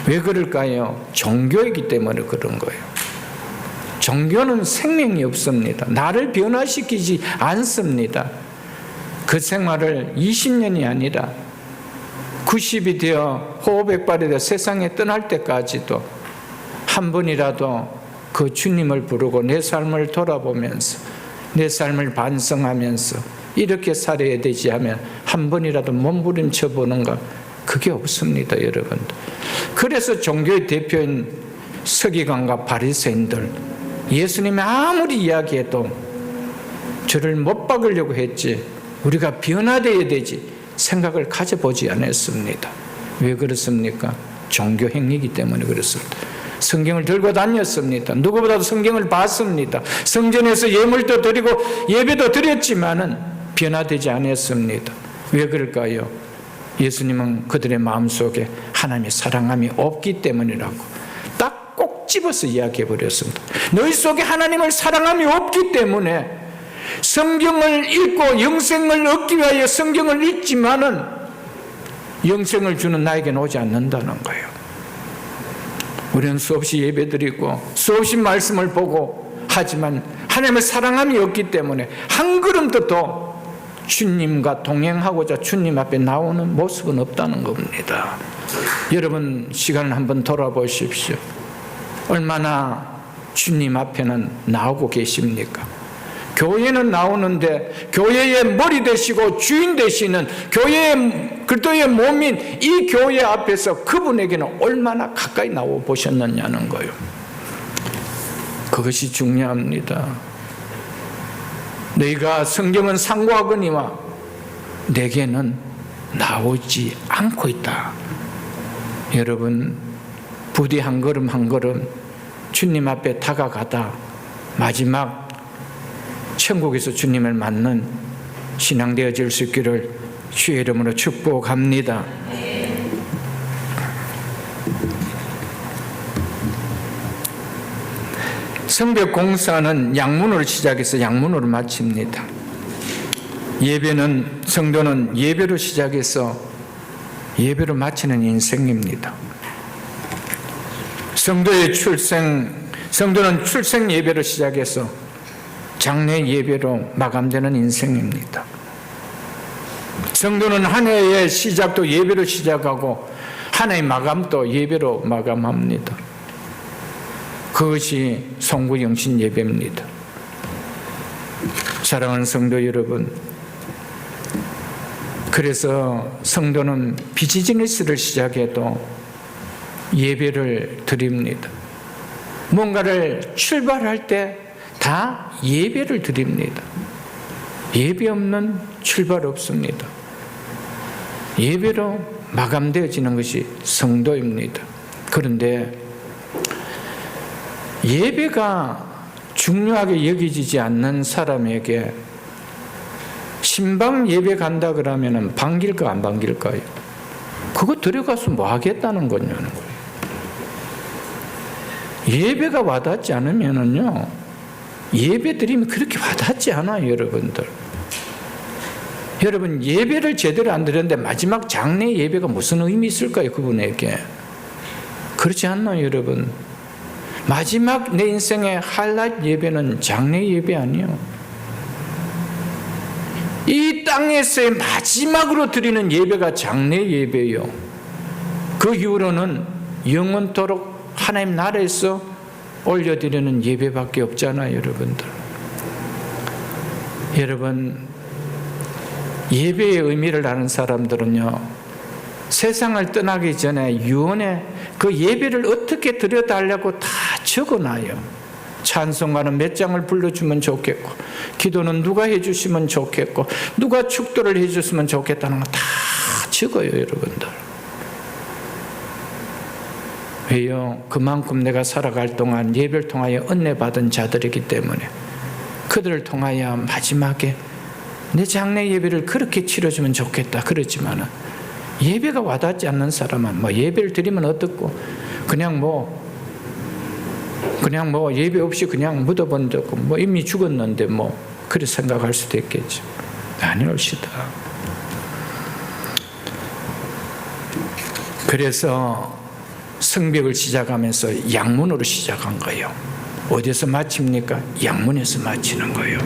왜 그럴까요? 종교이기 때문에 그런 거예요. 종교는 생명이 없습니다. 나를 변화시키지 않습니다. 그 생활을 20년이 아니라 90이 되어 호흡백발이 되어 세상에 떠날 때까지도 한 번이라도 그 주님을 부르고 내 삶을 돌아보면서 내 삶을 반성하면서 이렇게 살아야 되지 하면 한 번이라도 몸부림쳐 보는가? 그게 없습니다, 여러분들. 그래서 종교의 대표인 서기관과 바리새인들 예수님이 아무리 이야기해도 저를 못 박으려고 했지 우리가 변화되어야 되지 생각을 가져보지 않았습니다. 왜 그렇습니까? 종교 행위이기 때문에 그렇습니다. 성경을 들고 다녔습니다. 누구보다도 성경을 봤습니다. 성전에서 예물도 드리고 예배도 드렸지만은 변화되지 않았습니다. 왜 그럴까요? 예수님은 그들의 마음속에 하나님의 사랑함이 없기 때문이라고 딱 꼭 집어서 이야기해 버렸습니다. 너희 속에 하나님을 사랑함이 없기 때문에 성경을 읽고 영생을 얻기 위하여 성경을 읽지만은 영생을 주는 나에게는 오지 않는다는 거예요. 우리는 수없이 예배드리고 수없이 말씀을 보고 하지만 하나님의 사랑함이 없기 때문에 한 걸음도 더 주님과 동행하고자 주님 앞에 나오는 모습은 없다는 겁니다. 여러분 시간을 한번 돌아보십시오. 얼마나 주님 앞에는 나오고 계십니까? 교회는 나오는데 교회의 머리 되시고 주인 되시는 교회의 그리스도의 몸인 이 교회 앞에서 그분에게는 얼마나 가까이 나와 보셨느냐는 거예요. 그것이 중요합니다. 너희가 성경은 상고하거니와 내게는 나오지 않고 있다. 여러분 부디 한 걸음 한 걸음 주님 앞에 다가가다 마지막 천국에서 주님을 만난 신앙 되어질 수 있기를 주의 이름으로 축복합니다. 성벽 공사는 양문으로 시작해서 양문으로 마칩니다. 예배는 성도는 예배로 시작해서 예배로 마치는 인생입니다. 성도는 출생 예배로 시작해서 장례 예배로 마감되는 인생입니다. 성도는 한 해의 시작도 예배로 시작하고 한 해의 마감도 예배로 마감합니다. 그것이 송구영신 예배입니다. 사랑하는 성도 여러분, 그래서 성도는 비즈니스를 시작해도 예배를 드립니다. 뭔가를 출발할 때 다 예배를 드립니다. 예배 없는 출발 없습니다. 예배로 마감되어지는 것이 성도입니다. 그런데 예배가 중요하게 여겨지지 않는 사람에게 신방 예배 간다 그러면 반길까 안 반길까요? 그거 들어가서 뭐 하겠다는 거냐는 거예요. 예배가 와닿지 않으면은요, 예배 드리면 그렇게 와닿지 않아요, 여러분들. 여러분, 예배를 제대로 안 드렸는데 마지막 장례 예배가 무슨 의미 있을까요, 그분에게? 그렇지 않나요, 여러분? 마지막 내 인생의 하이라이트 예배는 장례 예배 아니에요. 이 땅에서의 마지막으로 드리는 예배가 장례 예배예요. 그 이후로는 영원토록 하나님 나라에서 올려드리는 예배밖에 없잖아요, 여러분들. 여러분, 예배의 의미를 아는 사람들은요, 세상을 떠나기 전에 유언에 그 예배를 어떻게 드려달라고 다 적어놔요. 찬송가는 몇 장을 불러주면 좋겠고, 기도는 누가 해주시면 좋겠고, 누가 축도를 해줬으면 좋겠다는 거 다 적어요, 여러분들. 왜요? 그만큼 내가 살아갈 동안 예배를 통하여 은혜 받은 자들이기 때문에 그들을 통하여 마지막에 내 장례 예배를 그렇게 치러주면 좋겠다 그러지만은, 예배가 와닿지 않는 사람은 뭐 예배를 드리면 어떻고 그냥 뭐 예배 없이 그냥 묻어본다고 뭐 이미 죽었는데 뭐 그렇게 생각할 수도 있겠죠. 아니올시다. 그래서 성벽을 시작하면서 양문으로 시작한 거예요. 어디서 마칩니까? 양문에서 마치는 거예요.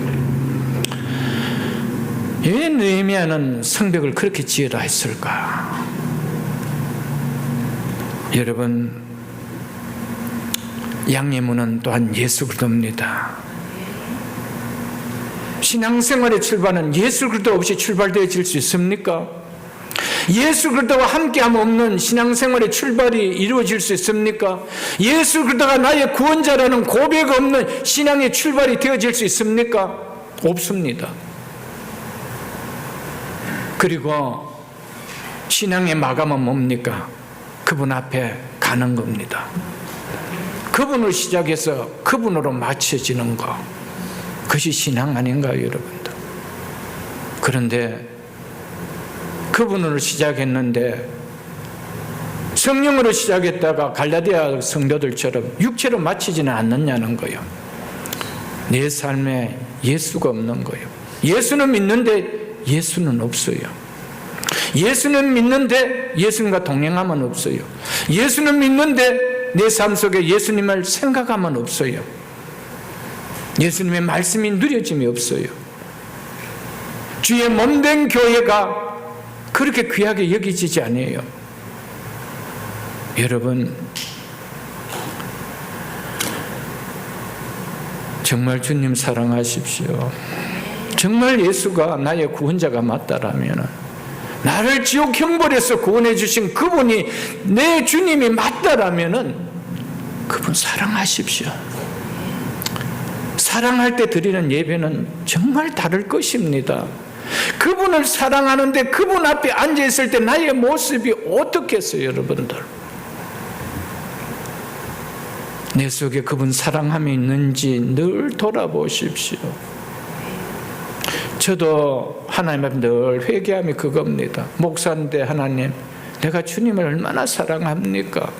왜 느헤미야는 성벽을 그렇게 지으라 했을까? 여러분, 양예문은 또한 예수 그리스도입니다. 신앙생활의 출발은 예수 그리스도 없이 출발되어질 수 있습니까? 예수 그리스도와 함께함 없는 신앙생활의 출발이 이루어질 수 있습니까? 예수 그리스도가 나의 구원자라는 고백 없는 신앙의 출발이 되어질 수 있습니까? 없습니다. 그리고 신앙의 마감은 뭡니까? 그분 앞에 가는 겁니다. 그분을 시작해서 그분으로 맞춰지는 거, 그것이 신앙 아닌가요, 여러분들? 그런데 그분으로 시작했는데 성령으로 시작했다가 갈라디아 성도들처럼 육체로 마치지는 않느냐는 거예요. 내 삶에 예수가 없는 거예요. 예수는 믿는데 예수는 없어요. 예수는 믿는데 예수님과 동행하면 없어요. 예수는 믿는데 내 삶 속에 예수님을 생각하면 없어요. 예수님의 말씀이 누려짐이 없어요. 주의 몸된 교회가 그렇게 귀하게 여기지지 않아요. 여러분, 정말 주님 사랑하십시오. 정말 예수가 나의 구원자가 맞다라면, 나를 지옥 형벌에서 구원해 주신 그분이 내 주님이 맞다라면 그분 사랑하십시오. 사랑할 때 드리는 예배는 정말 다를 것입니다. 그분을 사랑하는데 그분 앞에 앉아있을 때 나의 모습이 어떻겠어요, 여러분들? 내 속에 그분 사랑함이 있는지 늘 돌아보십시오. 저도 하나님 앞에 늘 회개함이 그겁니다. 목사인데 하나님, 내가 주님을 얼마나 사랑합니까?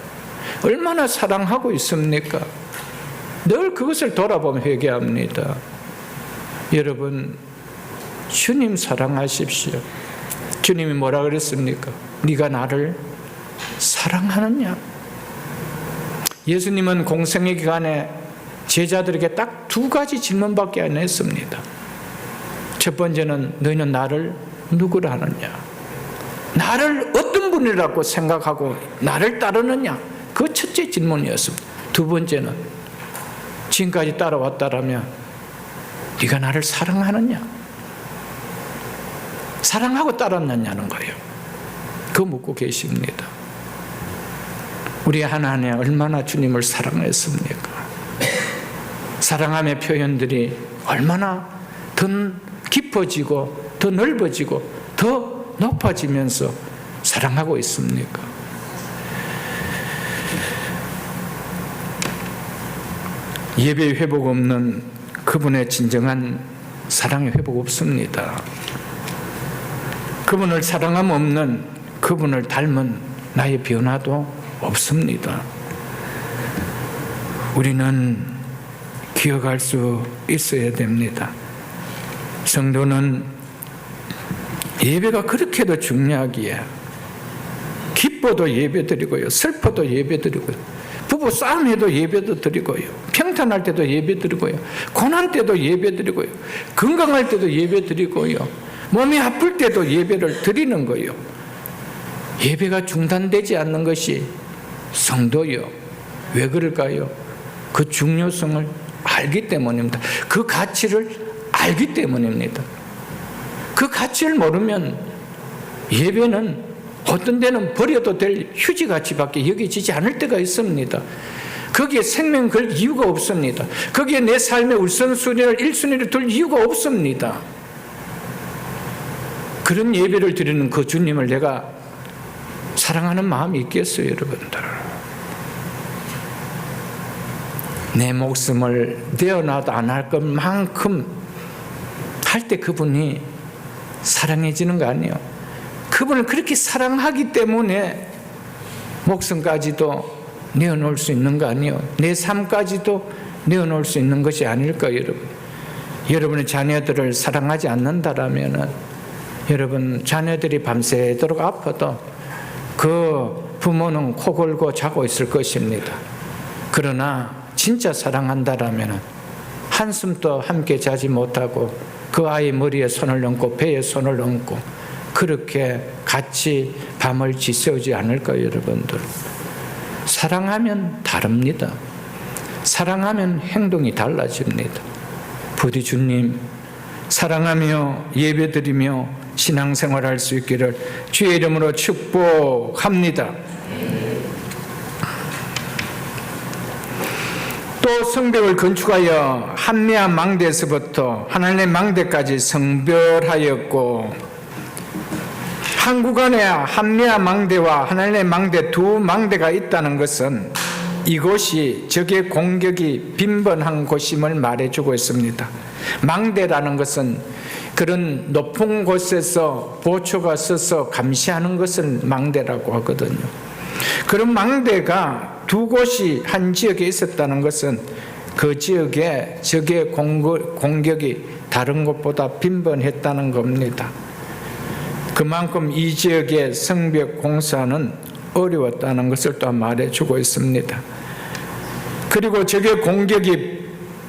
얼마나 사랑하고 있습니까? 늘 그것을 돌아보며 회개합니다. 여러분, 주님 사랑하십시오. 주님이 뭐라 그랬습니까? 네가 나를 사랑하느냐? 예수님은 공생의 기간에 제자들에게 딱 2가지 질문밖에 안 했습니다. 첫 번째는 너희는 나를 누구라 하느냐? 나를 어떤 분이라고 생각하고 나를 따르느냐? 그 첫째 질문이었습니다. 두 번째는 지금까지 따라왔다라면 네가 나를 사랑하느냐? 사랑하고 따랐느냐는 거예요. 그거 묻고 계십니다. 우리 하나님 얼마나 주님을 사랑했습니까? 사랑함의 표현들이 얼마나 더 깊어지고 더 넓어지고 더 높아지면서 사랑하고 있습니까? 예배 회복 없는 그분의 진정한 사랑의 회복 없습니다. 그분을 사랑함 없는 그분을 닮은 나의 변화도 없습니다. 우리는 기억할 수 있어야 됩니다. 성도는 예배가 그렇게도 중요하기에 기뻐도 예배드리고요, 슬퍼도 예배드리고요, 부부 싸움해도 예배도 드리고요, 평탄할 때도 예배드리고요, 고난 때도 예배드리고요, 건강할 때도 예배드리고요, 몸이 아플 때도 예배를 드리는 거예요. 예배가 중단되지 않는 것이 성도요. 왜 그럴까요? 그 중요성을 알기 때문입니다. 그 가치를 알기 때문입니다. 그 가치를 모르면 예배는 어떤 데는 버려도 될 휴지가치밖에 여겨지지 않을 때가 있습니다. 거기에 생명 걸 이유가 없습니다. 거기에 내 삶의 우선순위를 1순위를 둘 이유가 없습니다. 그런 예배를 드리는 그 주님을 내가 사랑하는 마음이 있겠어요, 여러분들? 내 목숨을 내어놔도 안 할 것만큼 할 때 그분이 사랑해지는 거 아니에요? 그분을 그렇게 사랑하기 때문에 목숨까지도 내어놓을 수 있는 거 아니에요? 내 삶까지도 내어놓을 수 있는 것이 아닐까, 여러분? 여러분의 자녀들을 사랑하지 않는다라면 여러분 자녀들이 밤새도록 아파도 그 부모는 코 골고 자고 있을 것입니다. 그러나 진짜 사랑한다라면 한숨도 함께 자지 못하고 그 아이 머리에 손을 얹고 배에 손을 얹고 그렇게 같이 밤을 지새우지 않을까요, 여러분들? 사랑하면 다릅니다. 사랑하면 행동이 달라집니다. 부디 주님, 사랑하며 예배드리며 신앙생활할 수 있기를 주의 이름으로 축복합니다. 또 성벽을 건축하여 한미한 망대에서부터 하나님의 망대까지 성별하였고 한국 안에 한미아 망대와 하나님의 망대 두 망대가 있다는 것은 이곳이 적의 공격이 빈번한 곳임을 말해주고 있습니다. 망대라는 것은 그런 높은 곳에서 보초가 서서 감시하는 것을 망대라고 하거든요. 그런 망대가 두 곳이 한 지역에 있었다는 것은 그 지역에 적의 공격이 다른 곳보다 빈번했다는 겁니다. 그만큼 이 지역의 성벽 공사는 어려웠다는 것을 또 말해주고 있습니다. 그리고 적의 공격이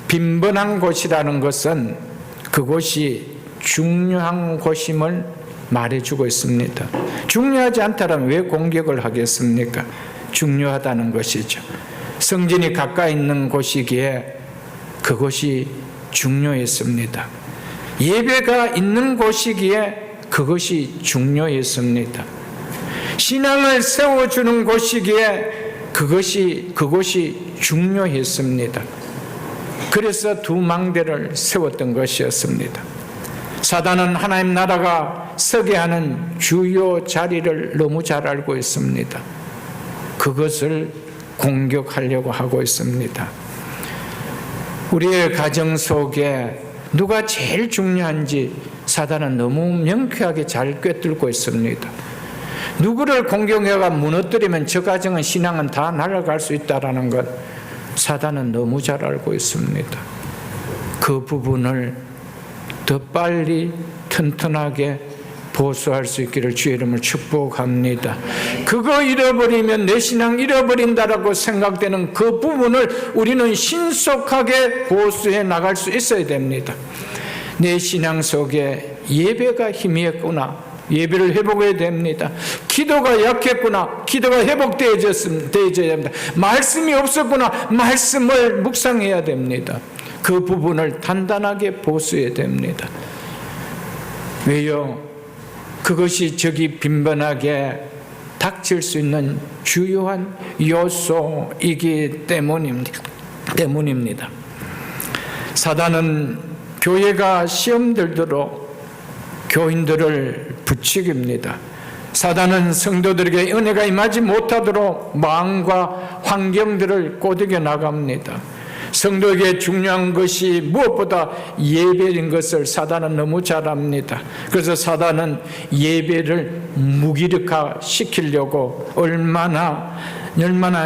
빈번한 곳이라는 것은 그곳이 중요한 곳임을 말해주고 있습니다. 중요하지 않다면 왜 공격을 하겠습니까? 중요하다는 것이죠. 성전이 가까이 있는 곳이기에 그것이 중요했습니다. 예배가 있는 곳이기에 그것이 중요했습니다. 신앙을 세워주는 곳이기에 그것이 중요했습니다. 그래서 두 망대를 세웠던 것이었습니다. 사단은 하나님 나라가 서게 하는 주요 자리를 너무 잘 알고 있습니다. 그것을 공격하려고 하고 있습니다. 우리의 가정 속에 누가 제일 중요한지 사단은 너무 명쾌하게 잘 꿰뚫고 있습니다. 누구를 공격해가 무너뜨리면 저 가정은 신앙은 다 날아갈 수 있다는 것 사단은 너무 잘 알고 있습니다. 그 부분을 더 빨리 튼튼하게 보수할 수 있기를 주의 이름으로 축복합니다. 그거 잃어버리면 내 신앙 잃어버린다라고 생각되는 그 부분을 우리는 신속하게 보수해 나갈 수 있어야 됩니다. 내 신앙 속에 예배가 희미했구나. 예배를 회복해야 됩니다. 기도가 약했구나. 기도가 회복되어져야 됩니다. 말씀이 없었구나. 말씀을 묵상해야 됩니다. 그 부분을 단단하게 보수해야 됩니다. 왜요? 그것이 적이 빈번하게 닥칠 수 있는 주요한 요소이기 때문입니다. 사단은 교회가 시험 들도록 교인들을 부추깁니다. 사단은 성도들에게 은혜가 임하지 못하도록 마음과 환경들을 꼬드겨 나갑니다. 성도에게 중요한 것이 무엇보다 예배인 것을 사단은 너무 잘 압니다. 그래서 사단은 예배를 무기력화시키려고 얼마나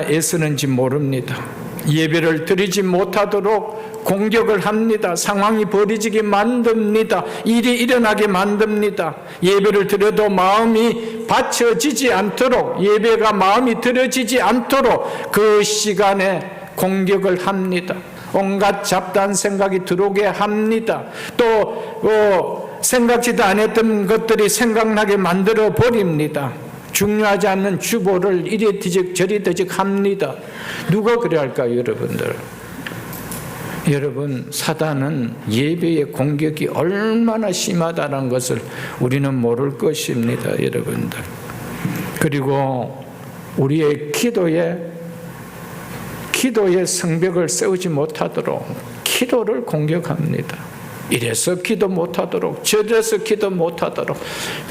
애쓰는지 모릅니다. 예배를 드리지 못하도록 공격을 합니다. 상황이 벌어지게 만듭니다. 일이 일어나게 만듭니다. 예배를 드려도 마음이 받쳐지지 않도록, 예배가 마음이 들어지지 않도록 그 시간에 공격을 합니다. 온갖 잡다한 생각이 들어오게 합니다. 또 생각지도 않았던 것들이 생각나게 만들어 버립니다. 중요하지 않는 주보를 이리 뒤적 저리 뒤적 합니다. 누가 그래야 할까요, 여러분들? 여러분, 사단은 예배의 공격이 얼마나 심하다는 것을 우리는 모를 것입니다, 여러분들. 그리고 우리의 기도의 성벽을 세우지 못하도록 기도를 공격합니다. 이래서 기도 못하도록, 저래서 기도 못하도록,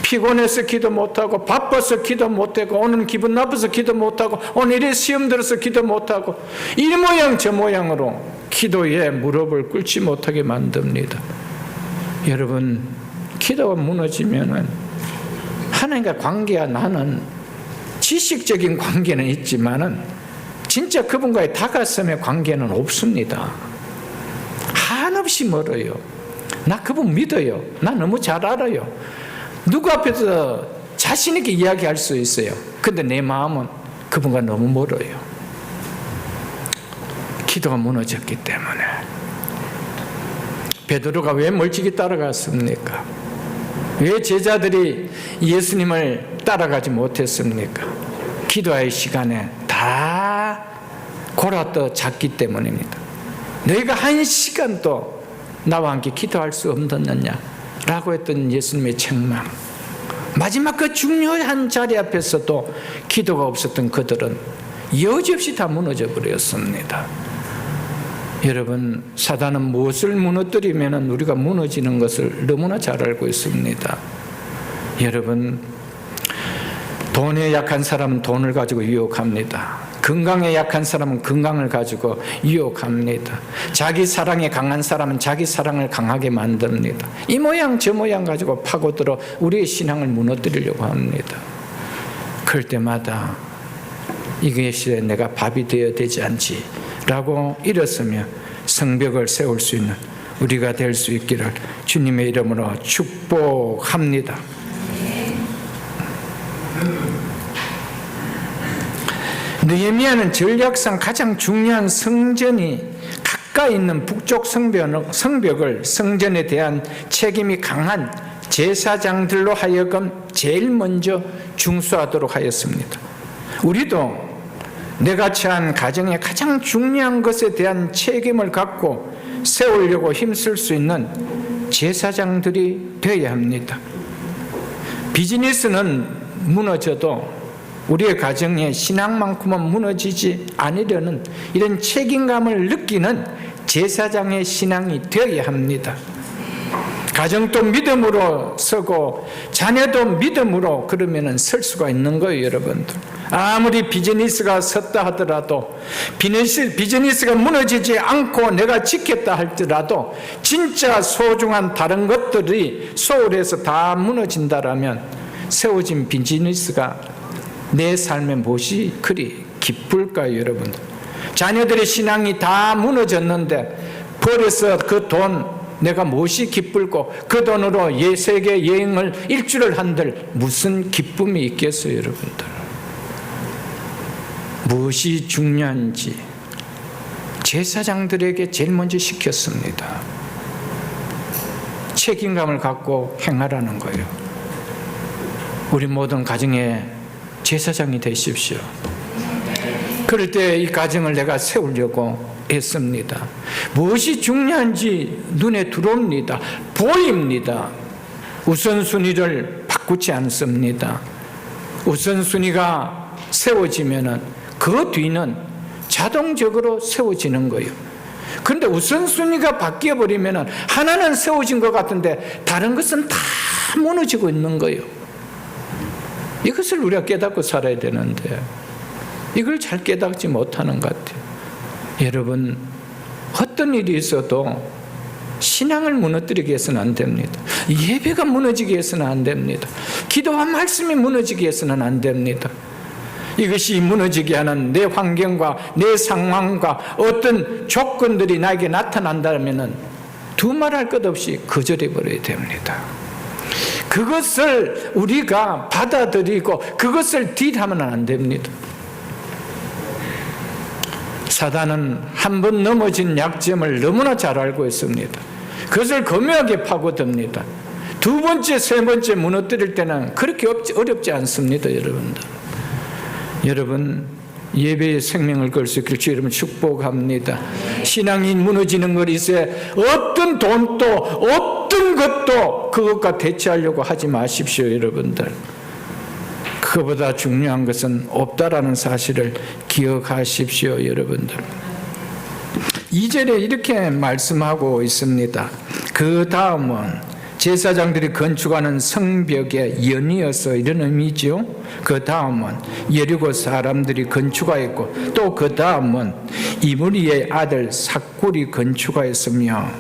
피곤해서 기도 못하고, 바빠서 기도 못하고, 오늘 기분 나빠서 기도 못하고, 오늘 이래 시험 들어서 기도 못하고, 이 모양 저 모양으로 기도에 무릎을 꿇지 못하게 만듭니다. 여러분, 기도가 무너지면은 하나님과 관계와 나는 지식적인 관계는 있지만은 진짜 그분과의 다가섬의 관계는 없습니다. 한없이 멀어요. 나 그분 믿어요. 나 너무 잘 알아요. 누구 앞에서 자신 있게 이야기할 수 있어요. 근데 내 마음은 그분과 너무 멀어요. 기도가 무너졌기 때문에. 베드로가 왜 멀찍이 따라갔습니까? 왜 제자들이 예수님을 따라가지 못했습니까? 기도의 시간에 다 골아떠 잤기 때문입니다. 너희가 한 시간도 나와 함께 기도할 수 없느냐 라고 했던 예수님의 책망, 마지막 그 중요한 자리 앞에서도 기도가 없었던 그들은 여지없이 다 무너져 버렸습니다. 여러분, 사단은 무엇을 무너뜨리면 우리가 무너지는 것을 너무나 잘 알고 있습니다. 여러분, 돈에 약한 사람은 돈을 가지고 유혹합니다. 건강에 약한 사람은 건강을 가지고 유혹합니다. 자기 사랑에 강한 사람은 자기 사랑을 강하게 만듭니다. 이 모양 저 모양 가지고 파고들어 우리의 신앙을 무너뜨리려고 합니다. 그럴 때마다 이것이 내가 밥이 되어야 되지 않지 라고 일어서며 성벽을 세울 수 있는 우리가 될 수 있기를 주님의 이름으로 축복합니다. 느헤미야는 전략상 가장 중요한 성전이 가까이 있는 북쪽 성벽을 성전에 대한 책임이 강한 제사장들로 하여금 제일 먼저 중수하도록 하였습니다. 우리도 내가 처한 가정의 가장 중요한 것에 대한 책임을 갖고 세우려고 힘쓸 수 있는 제사장들이 되어야 합니다. 비즈니스는 무너져도 우리의 가정의 신앙만큼은 무너지지 않으려는 이런 책임감을 느끼는 제사장의 신앙이 되어야 합니다. 가정도 믿음으로 서고 자녀도 믿음으로 그러면 설 수가 있는 거예요, 여러분들. 아무리 비즈니스가 섰다 하더라도 비즈니스가 무너지지 않고 내가 지켰다 할지라도 진짜 소중한 다른 것들이 소홀해서 다 무너진다라면 세워진 비즈니스가 내 삶의 무엇이 그리 기쁠까요, 여러분들? 자녀들의 신앙이 다 무너졌는데 버려서 그 돈 내가 무엇이 기쁠고 그 돈으로 세계 여행을 일주를 한들 무슨 기쁨이 있겠어요, 여러분들? 무엇이 중요한지 제사장들에게 제일 먼저 시켰습니다. 책임감을 갖고 행하라는 거예요. 우리 모든 가정에 제사장이 되십시오. 그럴 때 이 가정을 내가 세우려고 했습니다. 무엇이 중요한지 눈에 들어옵니다. 보입니다. 우선순위를 바꾸지 않습니다. 우선순위가 세워지면은 그 뒤는 자동적으로 세워지는 거예요. 그런데 우선순위가 바뀌어버리면은 하나는 세워진 것 같은데 다른 것은 다 무너지고 있는 거예요. 이것을 우리가 깨닫고 살아야 되는데 이걸 잘 깨닫지 못하는 것 같아요. 여러분, 어떤 일이 있어도 신앙을 무너뜨리게 해서는 안 됩니다. 예배가 무너지게 해서는 안 됩니다. 기도와 말씀이 무너지게 해서는 안 됩니다. 이것이 무너지게 하는 내 환경과 내 상황과 어떤 조건들이 나에게 나타난다면 두말할 것 없이 거절해 버려야 됩니다. 그것을 우리가 받아들이고 그것을 딜하면 안 됩니다. 사단은 한 번 넘어진 약점을 너무나 잘 알고 있습니다. 그것을 교묘하게 파고듭니다. 두 번째, 세 번째 무너뜨릴 때는 그렇게 어렵지 않습니다, 여러분들. 여러분, 예배의 생명을 걸 수 있기를 주 이름으로 축복합니다. 신앙이 무너지는 것 있어야 어떤 돈도 어떤 것도 그것과 대체하려고 하지 마십시오, 여러분들. 그보다 중요한 것은 없다라는 사실을 기억하십시오, 여러분들. 2절에 이렇게 말씀하고 있습니다. 그 다음은 제사장들이 건축하는 성벽의 연이어서 이런 의미죠. 그 다음은 여리고 사람들이 건축하였고 또 그 다음은 이므리의 아들 삭굴이 건축하였으며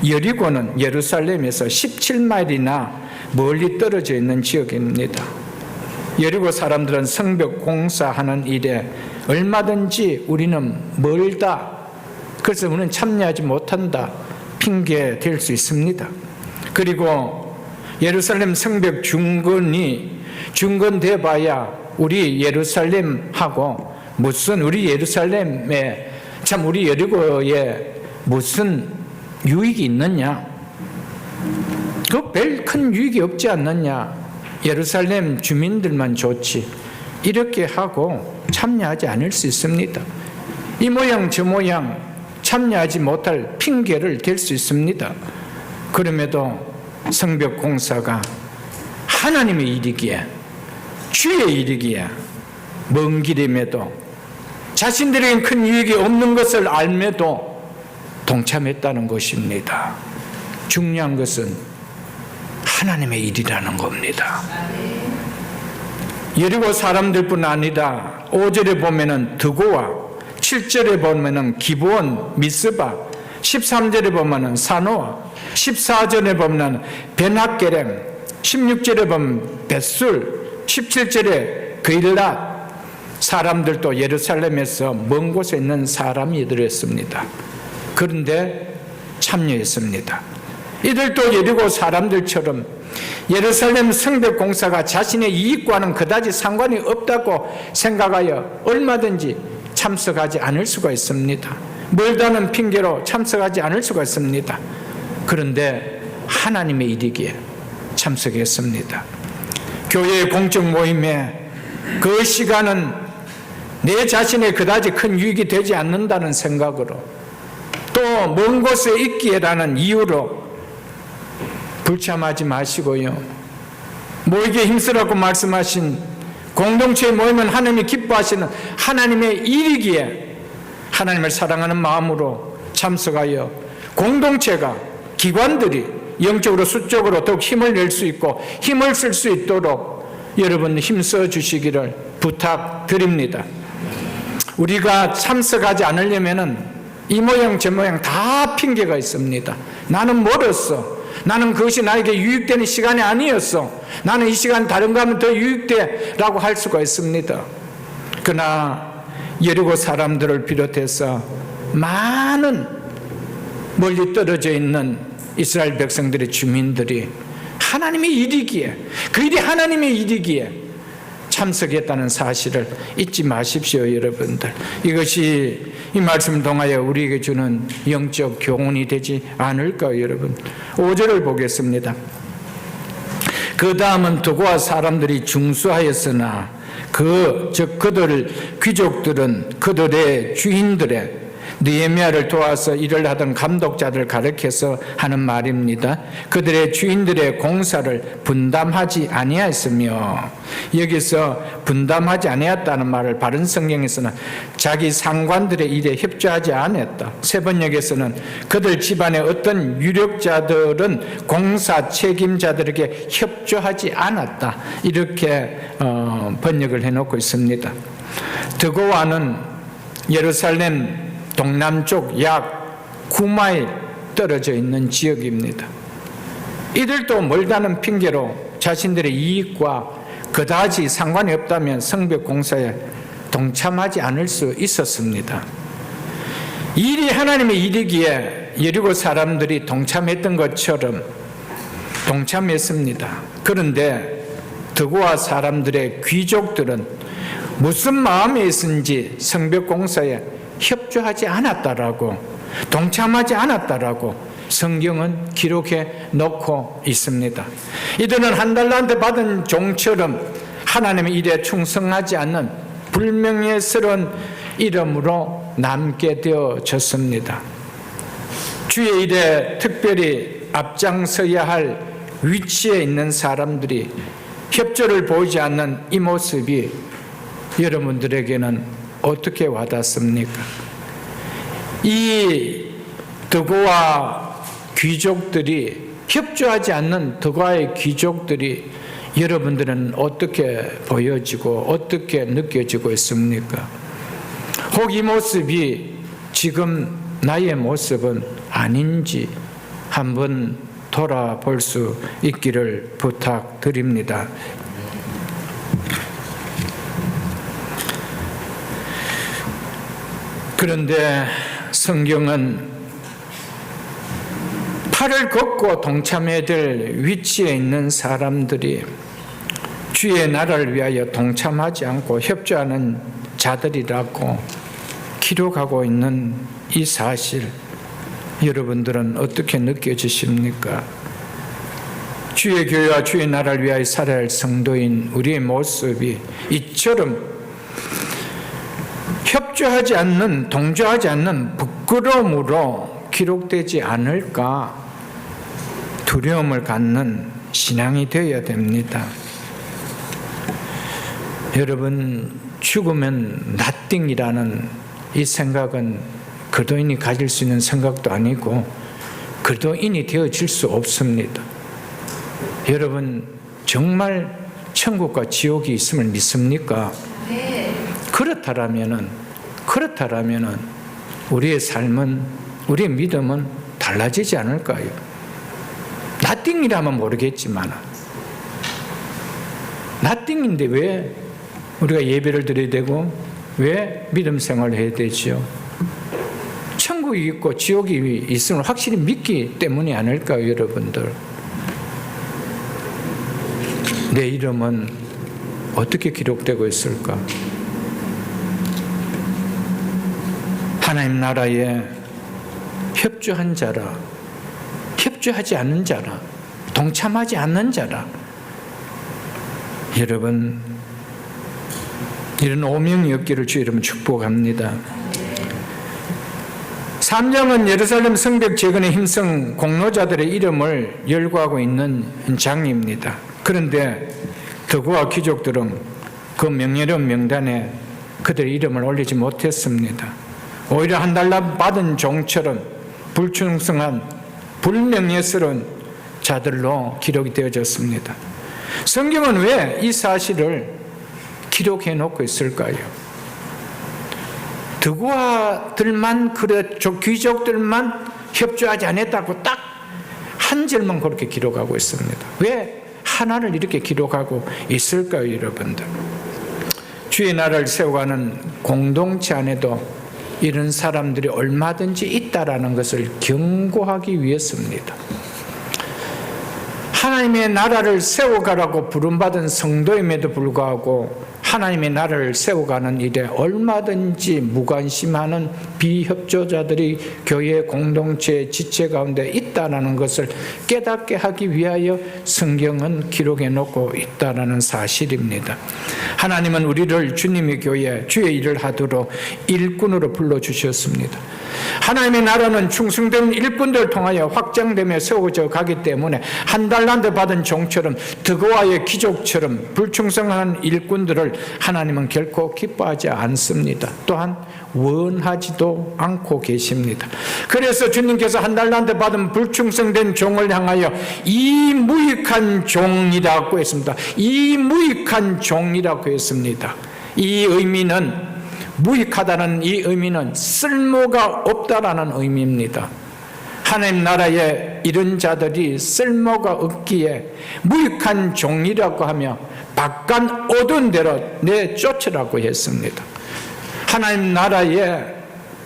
여리고는 예루살렘에서 17마일이나 멀리 떨어져 있는 지역입니다. 여리고 사람들은 성벽 공사하는 일에 얼마든지 우리는 멀다, 그래서 우리는 참여하지 못한다 핑계 댈 수 있습니다. 그리고 예루살렘 성벽 중건돼 봐야 우리 예루살렘하고 무슨 우리 예루살렘에 참 우리 여리고에 무슨 유익이 있느냐? 그 별 큰 유익이 없지 않느냐? 예루살렘 주민들만 좋지, 이렇게 하고 참여하지 않을 수 있습니다. 이 모양 저 모양 참여하지 못할 핑계를 댈 수 있습니다. 그럼에도 성벽 공사가 하나님의 일이기에 주의 일이기에 먼 길임에도 자신들에겐 큰 유익이 없는 것을 알매도 동참했다는 것입니다. 중요한 것은 하나님의 일이라는 겁니다. 여리고 사람들뿐 아니라 5절에 보면은 드고와 7절에 보면은 기브온 미스바 13절에 보면은 사노아 14절에 보면은 베낫게렘 16절에 보면 벳술 17절에 그일랏 사람들도 예루살렘에서 먼 곳에 있는 사람이들이었습니다. 그런데 참여했습니다. 이들도 여리고 사람들처럼 예루살렘 성벽 공사가 자신의 이익과는 그다지 상관이 없다고 생각하여 얼마든지 참석하지 않을 수가 있습니다. 멀다는 핑계로 참석하지 않을 수가 있습니다. 그런데 하나님의 일이기에 참석했습니다. 교회의 공적 모임에 그 시간은 내 자신에 그다지 큰 유익이 되지 않는다는 생각으로 또 먼 곳에 있기에라는 이유로 불참하지 마시고요. 모이기에 힘쓰라고 말씀하신 공동체의 모임은 하나님이 기뻐하시는 하나님의 일이기에 하나님을 사랑하는 마음으로 참석하여 공동체가 기관들이 영적으로 수적으로 더욱 힘을 낼 수 있고 힘을 쓸 수 있도록 여러분 힘써 주시기를 부탁드립니다. 우리가 참석하지 않으려면은 이 모양 저 모양 다 핑계가 있습니다. 나는 멀었어. 나는 그것이 나에게 유익되는 시간이 아니었어. 나는 이 시간 다른 거 하면 더 유익돼 라고 할 수가 있습니다. 그러나 여리고 사람들을 비롯해서 많은 멀리 떨어져 있는 이스라엘 백성들의 주민들이 하나님의 일이기에 그 일이 하나님의 일이기에 참석했다는 사실을 잊지 마십시오. 여러분들, 이것이 이 말씀을 통하여 우리에게 주는 영적 교훈이 되지 않을까. 여러분, 5절을 보겠습니다. 그 다음은 두고와 사람들이 중수하였으나 그들 귀족들은 그들의 주인들의 느헤미야를 도와서 일을 하던 감독자들 가르쳐서 하는 말입니다. 그들의 주인들의 공사를 분담하지 아니하였으며, 여기서 분담하지 아니했다는 말을 바른 성경에서는 자기 상관들의 일에 협조하지 않았다. 세번역에서는 그들 집안의 어떤 유력자들은 공사 책임자들에게 협조하지 않았다. 이렇게 번역을 해놓고 있습니다. 드고와는 예루살렘 동남쪽 약 9마일 떨어져 있는 지역입니다. 이들도 멀다는 핑계로 자신들의 이익과 그다지 상관이 없다면 성벽 공사에 동참하지 않을 수 있었습니다. 일이 하나님의 일이기에 여리고 사람들이 동참했던 것처럼 동참했습니다. 그런데 드고와 사람들의 귀족들은 무슨 마음에 있은지 성벽 공사에 협조하지 않았다라고, 동참하지 않았다라고 성경은 기록해 놓고 있습니다. 이들은 한 달란트 받은 종처럼 하나님의 일에 충성하지 않는 불명예스러운 이름으로 남게 되어졌습니다. 주의 일에 특별히 앞장서야 할 위치에 있는 사람들이 협조를 보이지 않는 이 모습이 여러분들에게는 어떻게 와닿습니까? 이 드고와 귀족들이 협조하지 않는 드고와의 귀족들이 여러분들은 어떻게 보여지고 어떻게 느껴지고 있습니까? 혹 이 모습이 지금 나의 모습은 아닌지 한번 돌아볼 수 있기를 부탁드립니다. 그런데 성경은 팔을 걷고 동참해야 될 위치에 있는 사람들이 주의 나라를 위하여 동참하지 않고 협조하는 자들이라고 기록하고 있는 이 사실, 여러분들은 어떻게 느껴지십니까? 주의 교회와 주의 나라를 위하여 살아야 할 성도인 우리의 모습이 이처럼 협조하지 않는, 동조하지 않는 부끄러움으로 기록되지 않을까 두려움을 갖는 신앙이 되어야 됩니다. 여러분, 죽으면 nothing이라는 이 생각은 그리스도인이 가질 수 있는 생각도 아니고 그리스도인이 되어질 수 없습니다. 여러분, 정말 천국과 지옥이 있음을 믿습니까? 그렇다라면은 우리의 삶은, 우리의 믿음은 달라지지 않을까요? 나띵이라면 모르겠지만, 나띵인데 왜 우리가 예배를 드려야 되고 왜 믿음 생활을 해야 되죠? 천국이 있고 지옥이 있음을 확실히 믿기 때문이 아닐까요, 여러분들? 내 이름은 어떻게 기록되고 있을까? 하나님 나라에 협조한 자라, 협조하지 않는 자라, 동참하지 않는 자라. 여러분, 이런 오명이 없기를 주 여러분 축복합니다. 3장은 예루살렘 성벽 재건에 힘쓴 공로자들의 이름을 열거하고 있는 장입니다. 그런데 더구와 귀족들은 그 명예로운 명단에 그들의 이름을 올리지 못했습니다. 오히려 한 달러 받은 종처럼 불충성한 불명예스러운 자들로 기록이 되어졌습니다. 성경은 왜 이 사실을 기록해 놓고 있을까요? 드고아들만, 귀족들만 협조하지 않았다고 딱 한 절만 그렇게 기록하고 있습니다. 왜 하나를 이렇게 기록하고 있을까요, 여러분들? 주의 나라를 세워가는 공동체 안에도 이런 사람들이 얼마든지 있다라는 것을 경고하기 위해서입니다. 하나님의 나라를 세워가라고 부름받은 성도임에도 불구하고 하나님의 나라를 세워가는 일에 얼마든지 무관심하는 비협조자들이 교회 공동체의 지체 가운데 있다는 것을 깨닫게 하기 위하여 성경은 기록해 놓고 있다는 사실입니다. 하나님은 우리를 주님의 교회, 주의 일을 하도록 일꾼으로 불러주셨습니다. 하나님의 나라는 충성된 일꾼들을 통하여 확장되며 세워져 가기 때문에 한 달란트 받은 종처럼 드고아의 귀족처럼 불충성한 일꾼들을 하나님은 결코 기뻐하지 않습니다. 또한 원하지도 않고 계십니다. 그래서 주님께서 한 달란트 받은 불충성된 종을 향하여 이 무익한 종이라고 했습니다. 이 무익한 종이라고 했습니다. 이 의미는, 무익하다는 이 의미는 쓸모가 없다라는 의미입니다. 하나님 나라에 이런 자들이 쓸모가 없기에 무익한 종이라고 하며 바깥 어두운 데로 내쫓으라고 했습니다. 하나님 나라에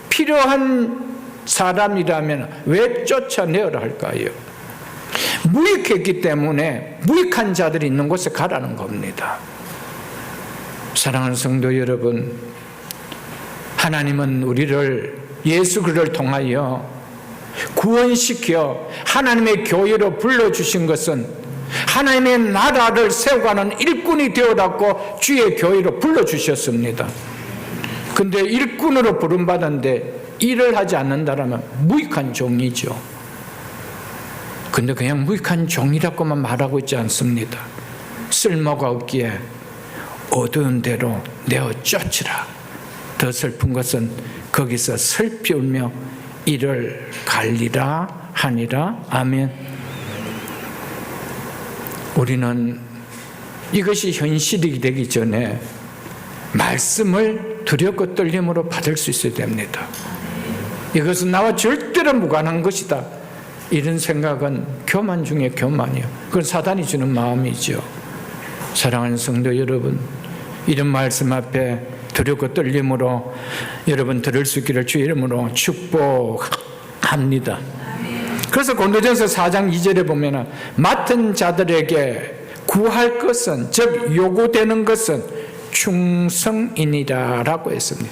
필요한 사람이라면 왜 쫓아내어라 할까요? 무익했기 때문에 무익한 자들이 있는 곳에 가라는 겁니다. 사랑하는 성도 여러분, 하나님은 우리를 예수 그리스도를 통하여 구원시켜 하나님의 교회로 불러주신 것은 하나님의 나라를 세워가는 일꾼이 되어라고 주의 교회로 불러주셨습니다. 근데 일꾼으로 부름받았는데 일을 하지 않는다면 무익한 종이죠. 근데 그냥 무익한 종이라고만 말하고 있지 않습니다. 쓸모가 없기에 어두운 데로 내어 쫓으라. 더 슬픈 것은 거기서 슬피 울며 이를 갈리라 하니라. 아멘. 우리는 이것이 현실이 되기 전에 말씀을 두렵고 떨림으로 받을 수 있어야 됩니다. 이것은 나와 절대로 무관한 것이다, 이런 생각은 교만 중에 교만이요. 그건 사단이 주는 마음이죠. 사랑하는 성도 여러분, 이런 말씀 앞에 두렵고 떨림으로 여러분 들을 수 있기를 주 이름으로 축복합니다. 그래서 고린도전서 4장 2절에 보면 맡은 자들에게 구할 것은, 즉 요구되는 것은 충성이니라 라고 했습니다.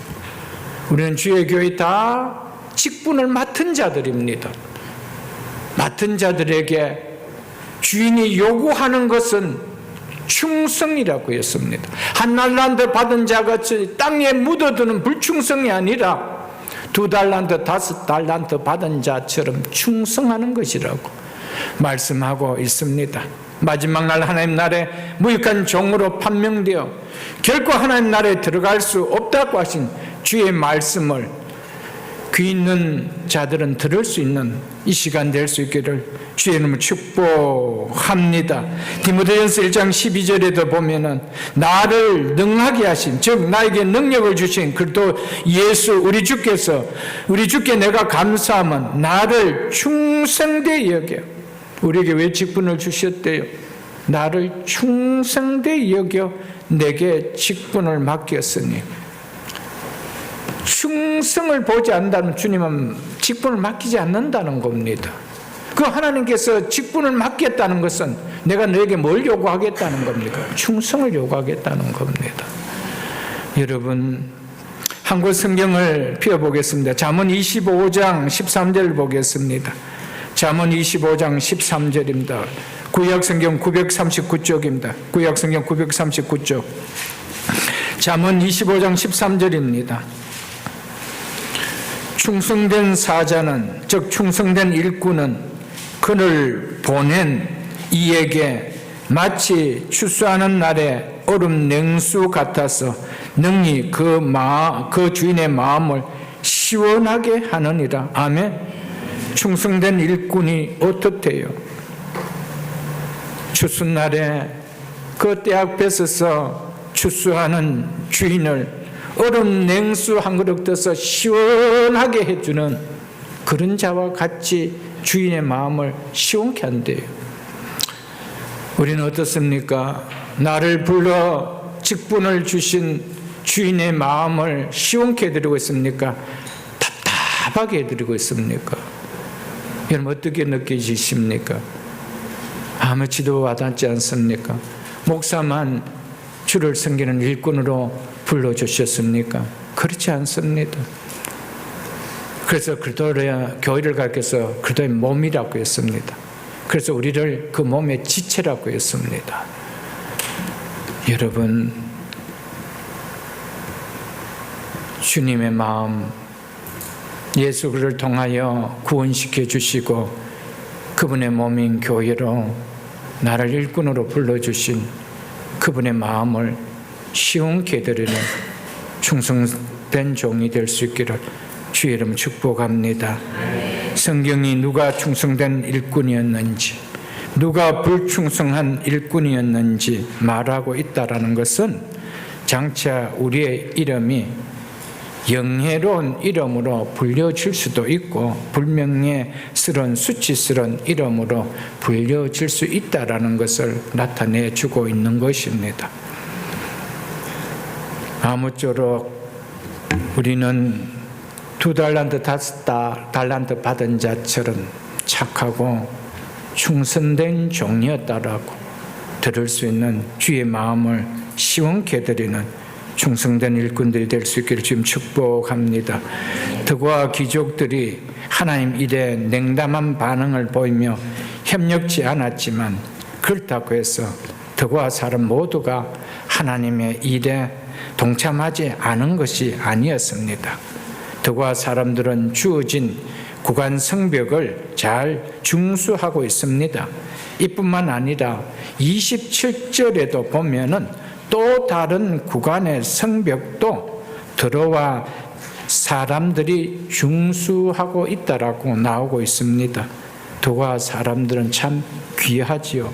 우리는 주의 교회 다 직분을 맡은 자들입니다. 맡은 자들에게 주인이 요구하는 것은 충성이라고 했습니다. 한 달란트 받은 자같이 땅에 묻어두는 불충성이 아니라 2달란트, 5달란트 받은 자처럼 충성하는 것이라고 말씀하고 있습니다. 마지막 날 하나님 나라에 무익한 종으로 판명되어 결코 하나님 나라에 들어갈 수 없다고 하신 주의 말씀을 귀 있는 자들은 들을 수 있는 이 시간 될 수 있기를 주의 이름으로 축복합니다. 디모데전서 1장 12절에도 보면은 나를 능하게 하신, 즉 나에게 능력을 주신 그리스도 예수 우리 주께 내가 감사함은 나를 충성되이 여겨. 우리에게 왜 직분을 주셨대요? 나를 충성되이 여겨 내게 직분을 맡겼으니. 충성을 보지 않는다면 주님은 직분을 맡기지 않는다는 겁니다. 그 하나님께서 직분을 맡겠다는 것은 내가 너에게 뭘 요구하겠다는 겁니까? 충성을 요구하겠다는 겁니다. 여러분, 한국 성경을 펴보겠습니다. 잠언 25장 13절을 보겠습니다. 잠언 25장 13절입니다. 구약성경 939쪽입니다. 구약성경 939쪽. 잠언 25장 13절입니다. 충성된 사자는, 즉 충성된 일꾼은 그를 보낸 이에게 마치 추수하는 날에 얼음 냉수 같아서 능히 그 주인의 마음을 시원하게 하느니라. 아멘. 충성된 일꾼이 어떻대요? 추수날에 그 때 앞에 서서 추수하는 주인을 얼음 냉수 한 그릇 떠서 시원하게 해주는 그런 자와 같이 주인의 마음을 시원케 한대요. 우리는 어떻습니까? 나를 불러 직분을 주신 주인의 마음을 시원케 해드리고 있습니까? 답답하게 해드리고 있습니까? 여러분 어떻게 느끼십니까? 아무치도 와닿지 않습니까? 목사만 주를 섬기는 일꾼으로 불러주셨습니까? 그렇지 않습니다. 그래서 그리스도의 교회를 가르쳐서 그리스도의 몸이라고 했습니다. 그래서 우리를 그 몸의 지체라고 했습니다. 여러분, 주님의 마음, 예수 그를 통하여 구원시켜 주시고 그분의 몸인 교회로 나를 일꾼으로 불러주신 그분의 마음을 시원케 해드리는 충성된 종이 될 수 있기를 주의 이름 축복합니다. 성경이 누가 충성된 일꾼이었는지, 누가 불충성한 일꾼이었는지 말하고 있다라는 것은 장차 우리의 이름이 영예로운 이름으로 불려질 수도 있고 불명예스러운 수치스러운 이름으로 불려질 수 있다라는 것을 나타내 주고 있는 것입니다. 아무쪼록 우리는 2달란트 5달란트 받은 자처럼 착하고 충성된 종이었다라고 들을 수 있는 주의 마음을 시원케 해드리는 충성된 일꾼들이 될 수 있기를 지금 축복합니다. 덕과 귀족들이 하나님 일에 냉담한 반응을 보이며 협력지 않았지만 그렇다고 해서 덕과 사람 모두가 하나님의 일에 동참하지 않은 것이 아니었습니다. 덕과 사람들은 주어진 구간 성벽을 잘 중수하고 있습니다. 이뿐만 아니라 27절에도 보면은 또 다른 구간의 성벽도 들어와 사람들이 중수하고 있다라고 나오고 있습니다. 덕과 사람들은 참 귀하지요.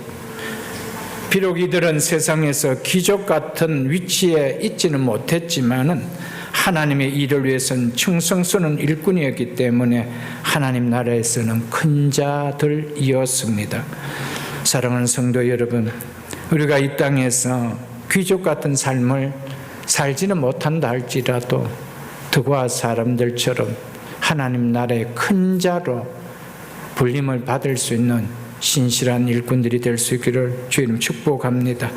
비록 이들은 세상에서 기적 같은 위치에 있지는 못했지만은 하나님의 일을 위해서는 충성스러운 일꾼이었기 때문에 하나님 나라에서는 큰 자들이었습니다. 사랑하는 성도 여러분, 우리가 이 땅에서 귀족 같은 삶을 살지는 못한다 할지라도 덕과 사람들처럼 하나님 나라의 큰 자로 불림을 받을 수 있는 신실한 일꾼들이 될 수 있기를 주님 축복합니다.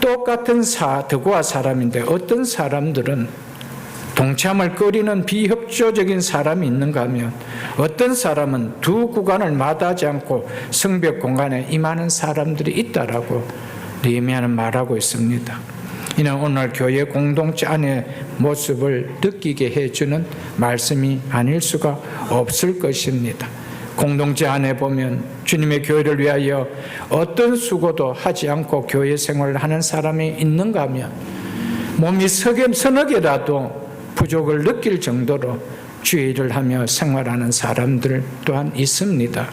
똑같은 덕과 사람인데 어떤 사람들은 동참을 꺼리는 비협조적인 사람이 있는가 하면 어떤 사람은 두 구간을 마다하지 않고 성벽 공간에 임하는 사람들이 있다라고 느헤미야는 말하고 있습니다. 이는 오늘 교회 공동체 안의 모습을 느끼게 해주는 말씀이 아닐 수가 없을 것입니다. 공동체 안에 보면 주님의 교회를 위하여 어떤 수고도 하지 않고 교회 생활을 하는 사람이 있는가 하면 몸이 서너 개라도 부족을 느낄 정도로 주의 일을 하며 생활하는 사람들 또한 있습니다.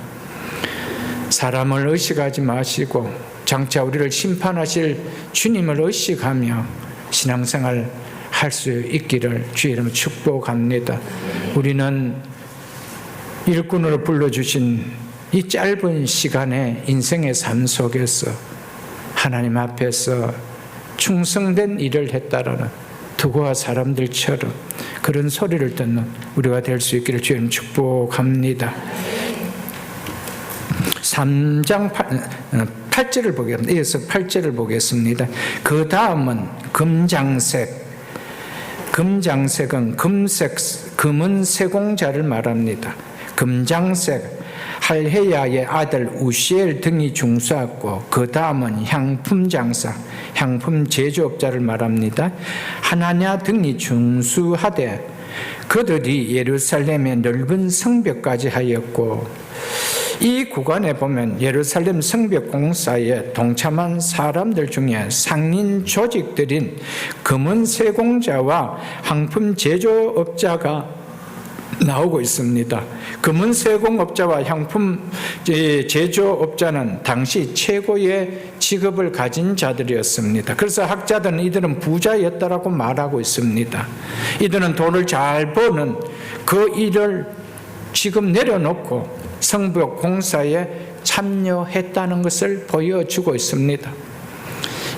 사람을 의식하지 마시고 장차 우리를 심판하실 주님을 의식하며 신앙생활 할 수 있기를 주의 이름으로 축복합니다. 우리는 일꾼으로 불러주신 이 짧은 시간의 인생의 삶 속에서 하나님 앞에서 충성된 일을 했다라는 두고와 사람들처럼 그런 소리를 듣는 우리가 될 수 있기를 주님 축복합니다. 3장 8절을 보겠습니다. 이어서 8절을 보겠습니다. 그 다음은 금장색은 금은 세공자를 말합니다. 금장색 할헤야의 아들 우시엘 등이 중수하고 그 다음은 향품 장사, 향품 제조업자를 말합니다. 하나냐 등이 중수하되 그들이 예루살렘의 넓은 성벽까지 하였고, 이 구간에 보면 예루살렘 성벽 공사에 동참한 사람들 중에 상인 조직들인 금은 세공자와 향품 제조업자가 나오고 있습니다. 금은 세공업자와 향품 제조업자는 당시 최고의 직업을 가진 자들이었습니다. 그래서 학자들은 이들은 부자였다라고 말하고 있습니다. 이들은 돈을 잘 버는 그 일을 지금 내려놓고 성벽 공사에 참여했다는 것을 보여주고 있습니다.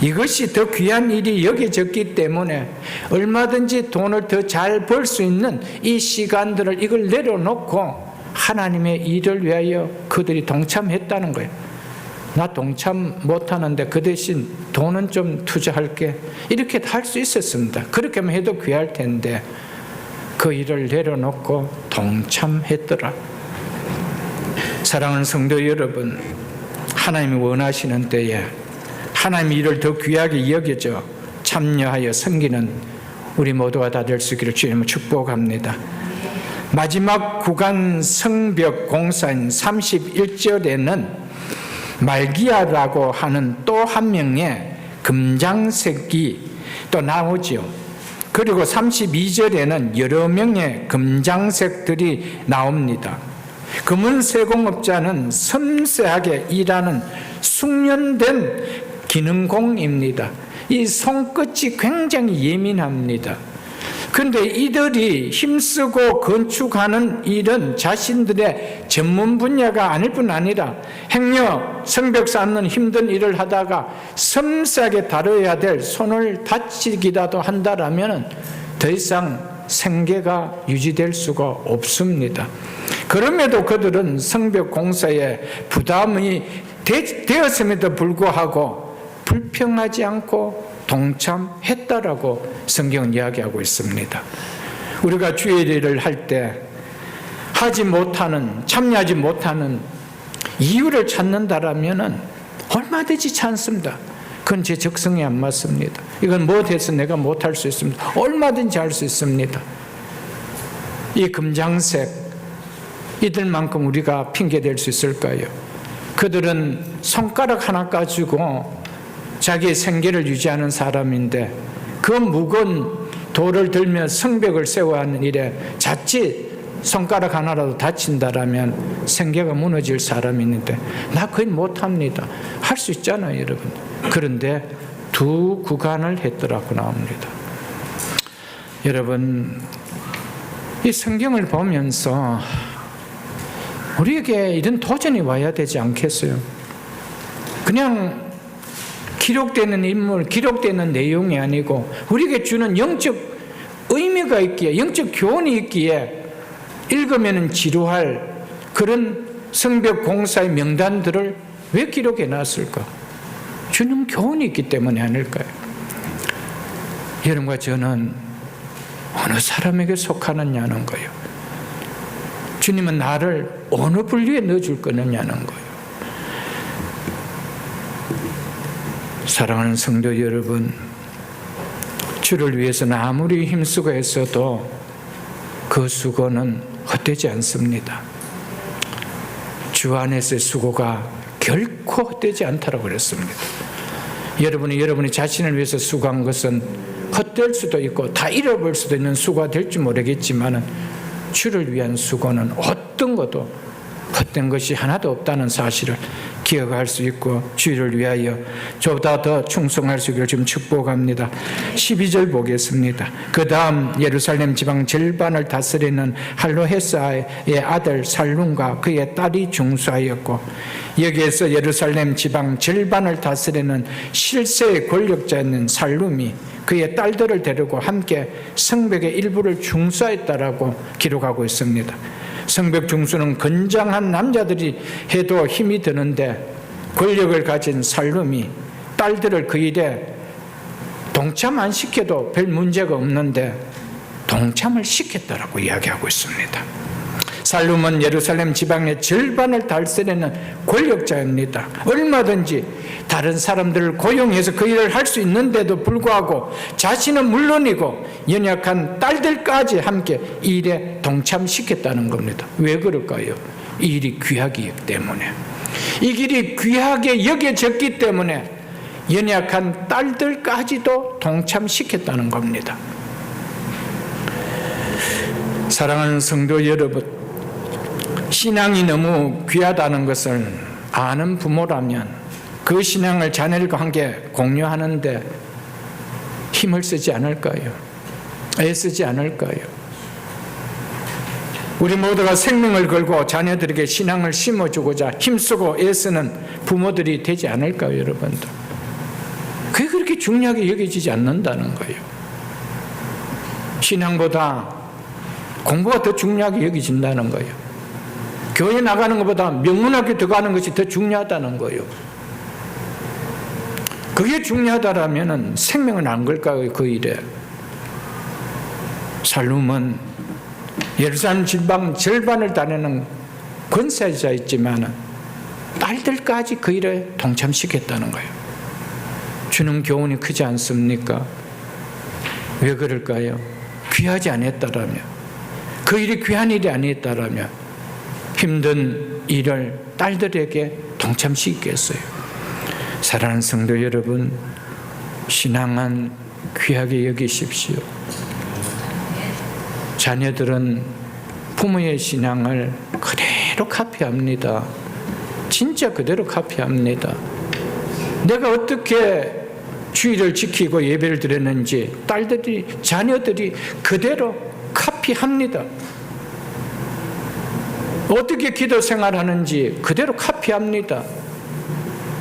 이것이 더 귀한 일이 여겨졌기 때문에 얼마든지 돈을 더 잘 벌 수 있는 이 시간들을 이걸 내려놓고 하나님의 일을 위하여 그들이 동참했다는 거예요. 나 동참 못하는데 그 대신 돈은 좀 투자할게, 이렇게 할 수 있었습니다. 그렇게만 해도 귀할 텐데 그 일을 내려놓고 동참했더라. 사랑하는 성도 여러분, 하나님이 원하시는 때에 하나님의 일을 더 귀하게 여겨져 참여하여 섬기는 우리 모두가 다 될 수 있기를 주님을 축복합니다. 마지막 구간 성벽 공사인 31절에는 말기야라고 하는 또 한 명의 금장색이 또 나오죠. 그리고 32절에는 여러 명의 금장색들이 나옵니다. 금은 세공업자는 섬세하게 일하는 숙련된 기능공입니다. 이 손끝이 굉장히 예민합니다. 그런데 이들이 힘쓰고 건축하는 일은 자신들의 전문 분야가 아닐 뿐 아니라 행여 성벽 쌓는 힘든 일을 하다가 섬세하게 다뤄야 될 손을 다치기라도 한다라면 더 이상 생계가 유지될 수가 없습니다. 그럼에도 그들은 성벽 공사에 부담이 되었음에도 불구하고 불평하지 않고 동참했다라고 성경은 이야기하고 있습니다. 우리가 주의 일을 할 때 참여하지 못하는 이유를 찾는다라면 얼마든지 찾습니다. 그건 제 적성에 안 맞습니다. 이건 못해서 내가 못할 수 있습니다. 얼마든지 할 수 있습니다. 이 금장색 이들만큼 우리가 핑계댈 수 있을까요? 그들은 손가락 하나 가지고 자기의 생계를 유지하는 사람인데 그 무거운 돌을 들며 성벽을 세워야 하는 일에 자칫 손가락 하나라도 다친다라면 생계가 무너질 사람이 있는데 나 거의 못합니다. 할 수 있잖아요, 여러분. 그런데 2 구간을 했더라고 나옵니다. 여러분, 이 성경을 보면서 우리에게 이런 도전이 와야 되지 않겠어요? 그냥 기록되는 인물, 기록되는 내용이 아니고 우리에게 주는 영적 의미가 있기에, 영적 교훈이 있기에 읽으면 지루할 그런 성벽 공사의 명단들을 왜 기록해 놨을까? 주님 교훈이 있기 때문에 아닐까요? 여러분과 저는 어느 사람에게 속하느냐는 거예요. 주님은 나를 어느 분류에 넣어줄 거느냐는 거예요. 사랑하는 성도 여러분, 주를 위해서는 아무리 힘쓰고 했어도 그 수고는 헛되지 않습니다. 주 안에서의 수고가 결코 헛되지 않다고 그랬습니다. 여러분이 자신을 위해서 수고한 것은 헛될 수도 있고 다 잃어버릴 수도 있는 수고가 될지 모르겠지만 주를 위한 수고는 어떤 것도 헛된 것이 하나도 없다는 사실을 기억할 수 있고 주를 위하여 저보다 더 충성할 수 있기를 지금 축복합니다. 12절 보겠습니다. 그 다음 예루살렘 지방 절반을 다스리는 할로헤사의 아들 살룸과 그의 딸이 중수하였고, 여기에서 예루살렘 지방 절반을 다스리는 실세의 권력자였는 살룸이 그의 딸들을 데리고 함께 성벽의 일부를 중수했다라고 기록하고 있습니다. 성벽 중수는 건장한 남자들이 해도 힘이 드는데 권력을 가진 살룸이 딸들을 그 일에 동참 안 시켜도 별 문제가 없는데 동참을 시켰다라고 이야기하고 있습니다. 살룸은 예루살렘 지방의 절반을 다스리는 권력자입니다. 얼마든지 다른 사람들을 고용해서 그 일을 할 수 있는데도 불구하고 자신은 물론이고 연약한 딸들까지 함께 이 일에 동참시켰다는 겁니다. 왜 그럴까요? 이 일이 귀하기 때문에, 이 길이 귀하게 여겨졌기 때문에 연약한 딸들까지도 동참시켰다는 겁니다. 사랑하는 성도 여러분, 신앙이 너무 귀하다는 것을 아는 부모라면 그 신앙을 자녀들과 함께 공유하는데 힘을 쓰지 않을까요? 애쓰지 않을까요? 우리 모두가 생명을 걸고 자녀들에게 신앙을 심어주고자 힘쓰고 애쓰는 부모들이 되지 않을까요, 여러분들? 그게 그렇게 중요하게 여겨지지 않는다는 거예요. 신앙보다 공부가 더 중요하게 여겨진다는 거예요. 교회 나가는 것보다 명문학교 들어가는 것이 더 중요하다는 거예요. 그게 중요하다라면 생명은 안 걸까요, 그 일에? 살룸은 예루살렘 지방 절반을 다니는 권세자였지만 딸들까지 그 일에 동참시켰다는 거예요. 주는 교훈이 크지 않습니까? 왜 그럴까요? 귀하지 않았다라면, 그 일이 귀한 일이 아니었다라면 힘든 일을 딸들에게 동참시켰겠어요. 사랑하는 성도 여러분, 신앙은 귀하게 여기십시오. 자녀들은 부모의 신앙을 그대로 카피합니다. 진짜 그대로 카피합니다. 내가 어떻게 주의를 지키고 예배를 드렸는지 딸들이, 자녀들이 그대로 카피합니다. 어떻게 기도 생활하는지 그대로 카피합니다.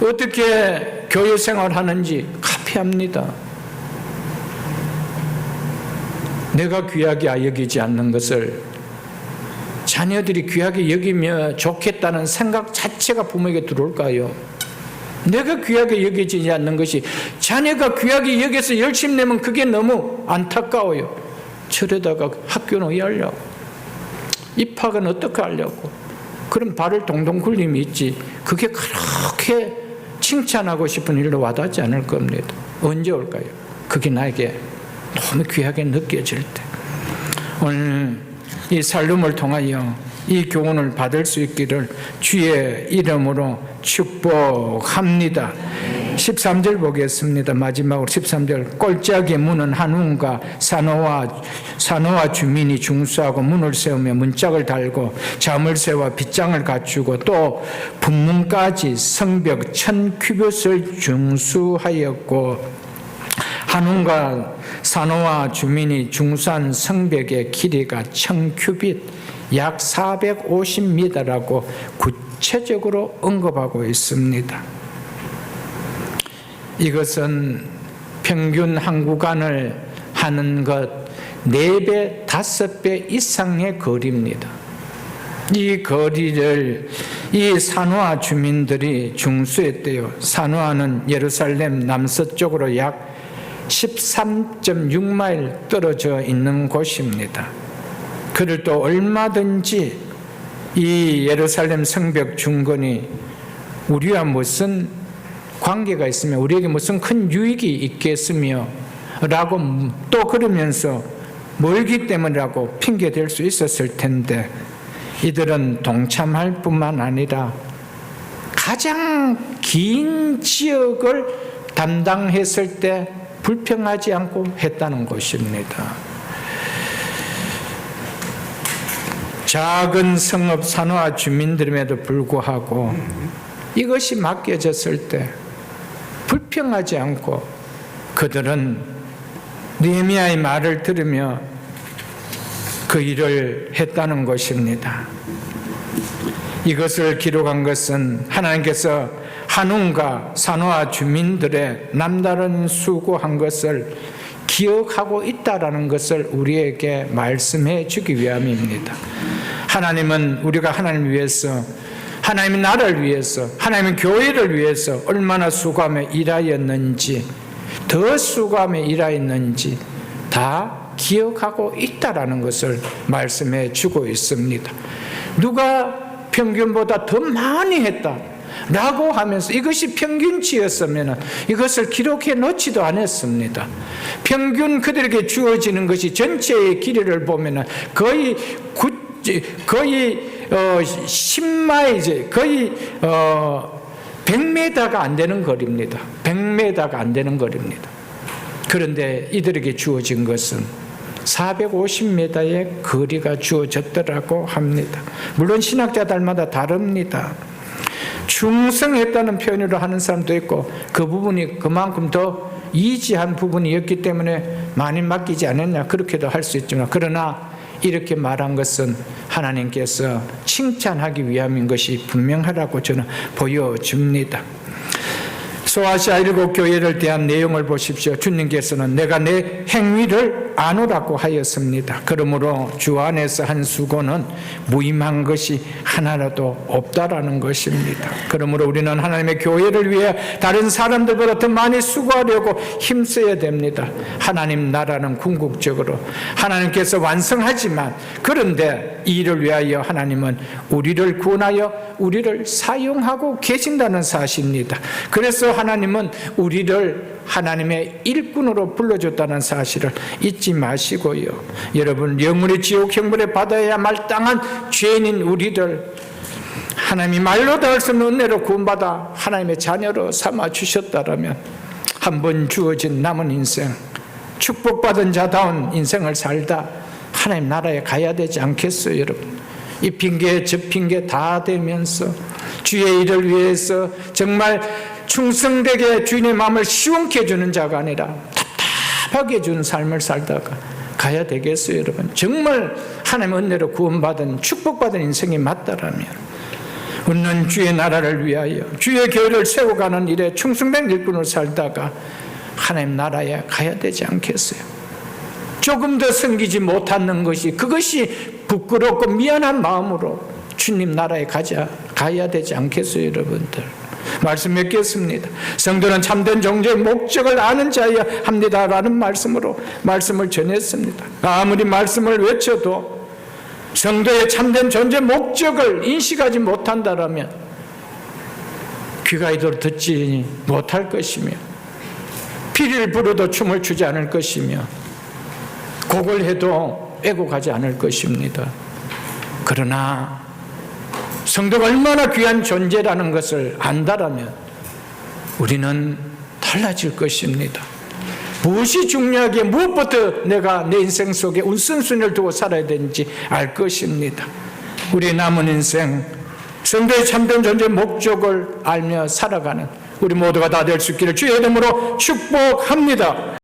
어떻게 교회 생활하는지 카피합니다. 내가 귀하게 여기지 않는 것을 자녀들이 귀하게 여기며 좋겠다는 생각 자체가 부모에게 들어올까요? 내가 귀하게 여기지 않는 것이 자녀가 귀하게 여겨서 열심히 내면 그게 너무 안타까워요. 저러다가 학교는 왜 하려고? 입학은 어떻게 하려고? 그럼 발을 동동 굴림이 있지. 그게 그렇게 칭찬하고 싶은 일로 와닿지 않을 겁니다. 언제 올까요? 그게 나에게 너무 귀하게 느껴질 때. 오늘 이 살룸을 통하여 이 교훈을 받을 수 있기를 주의 이름으로 축복합니다. 13절 보겠습니다. 마지막으로 13절. 골짜기에 무는 한운과 산호와 주민이 중수하고 문을 세우며 문짝을 달고 자물쇠와 빗장을 갖추고 또 분문까지 성벽 1000규빗을 중수하였고, 한운과 산호와 주민이 중수한 성벽의 길이가 1000규빗 약 450m라고 구체적으로 언급하고 있습니다. 이것은 평균 한 구간을 하는 것 4배, 5배 이상의 거리입니다. 이 거리를 이 산호아 주민들이 중수했대요. 산호아는 예루살렘 남서쪽으로 약 13.6마일 떨어져 있는 곳입니다. 그를 또 얼마든지 이 예루살렘 성벽 중건이 우리와 무슨 관계가 있으며 우리에게 무슨 큰 유익이 있겠으며 라고 또 그러면서 멀기 때문이라고 핑계댈 수 있었을 텐데, 이들은 동참할 뿐만 아니라 가장 긴 지역을 담당했을 때 불평하지 않고 했다는 것입니다. 작은 성읍 산호와 주민들임에도 불구하고 이것이 맡겨졌을 때 불평하지 않고 그들은 느헤미야의 말을 들으며 그 일을 했다는 것입니다. 이것을 기록한 것은 하나님께서 한움과 산호와 주민들의 남다른 수고한 것을 기억하고 있다라는 것을 우리에게 말씀해 주기 위함입니다. 하나님은 우리가 하나님을 위해서, 하나님의 나라를 위해서, 하나님의 교회를 위해서 얼마나 수고하며 일하였는지, 더 수고하며 일하였는지 다 기억하고 있다라는 것을 말씀해 주고 있습니다. 누가 평균보다 더 많이 했다 라고 하면서 이것이 평균치였으면 이것을 기록해 놓지도 않았습니다. 평균 그들에게 주어지는 것이 전체의 길이를 보면 거의 10마일, 거의 100m가 안 되는 거리입니다. 100m가 안 되는 거리입니다. 그런데 이들에게 주어진 것은 450m의 거리가 주어졌더라고 합니다. 물론 신학자들마다 다릅니다. 충성했다는 표현으로 하는 사람도 있고 그 부분이 그만큼 더 이지한 부분이었기 때문에 많이 맡기지 않았냐 그렇게도 할 수 있지만, 그러나 이렇게 말한 것은 하나님께서 칭찬하기 위함인 것이 분명하다고 저는 보여집니다. 소아시아 7교회를 대한 내용을 보십시오. 주님께서는 내가 내 행위를 아노라고 하였습니다. 그러므로 주 안에서 한 수고는 무임한 것이 하나라도 없다라는 것입니다. 그러므로 우리는 하나님의 교회를 위해 다른 사람들보다 더 많이 수고하려고 힘써야 됩니다. 하나님 나라는 궁극적으로 하나님께서 완성하지만, 그런데 이 일을 위하여 하나님은 우리를 구원하여 우리를 사용하고 계신다는 사실입니다. 그래서 하나님은 우리를 하나님의 일꾼으로 불러줬다는 사실을 잊지 마시고요. 여러분, 영원히 지옥 형벌에 받아야 마땅한 죄인인 우리를 하나님이 말로 다 할 수 없는 은혜로 구원받아 하나님의 자녀로 삼아 주셨다라면 한번 주어진 남은 인생, 축복받은 자다운 인생을 살다 하나님 나라에 가야 되지 않겠어요, 여러분? 이 핑계 저 핑계 다 대면서 주의 일을 위해서 정말 충성되게 주인의 마음을 시원케 해주는 자가 아니라 답답하게 해주는 삶을 살다가 가야 되겠어요, 여러분? 정말 하나님의 은혜로 구원받은 축복받은 인생이 맞다라면 우리는 주의 나라를 위하여 주의 교회를 세워가는 일에 충성된 일꾼으로 살다가 하나님 나라에 가야 되지 않겠어요? 조금 더 섬기지 못하는 것이, 그것이 부끄럽고 미안한 마음으로 주님 나라에 가야 되지 않겠어요, 여러분들? 말씀 맺겠습니다. 성도는 참된 종교의 목적을 아는 자여야 합니다라는 말씀으로 말씀을 전했습니다. 아무리 말씀을 외쳐도 성도의 참된 존재 목적을 인식하지 못한다라면 귀가 이도록 듣지 못할 것이며, 피리를 부르도 춤을 추지 않을 것이며, 곡을 해도 애곡하지 않을 것입니다. 그러나 성도가 얼마나 귀한 존재라는 것을 안다라면 우리는 달라질 것입니다. 무엇이 중요하게 무엇부터 내가 내 인생 속에 우선순위를 두고 살아야 되는지 알 것입니다. 우리의 남은 인생 성도의 참된 존재의 목적을 알며 살아가는 우리 모두가 다 될 수 있기를 주의 이름으로 축복합니다.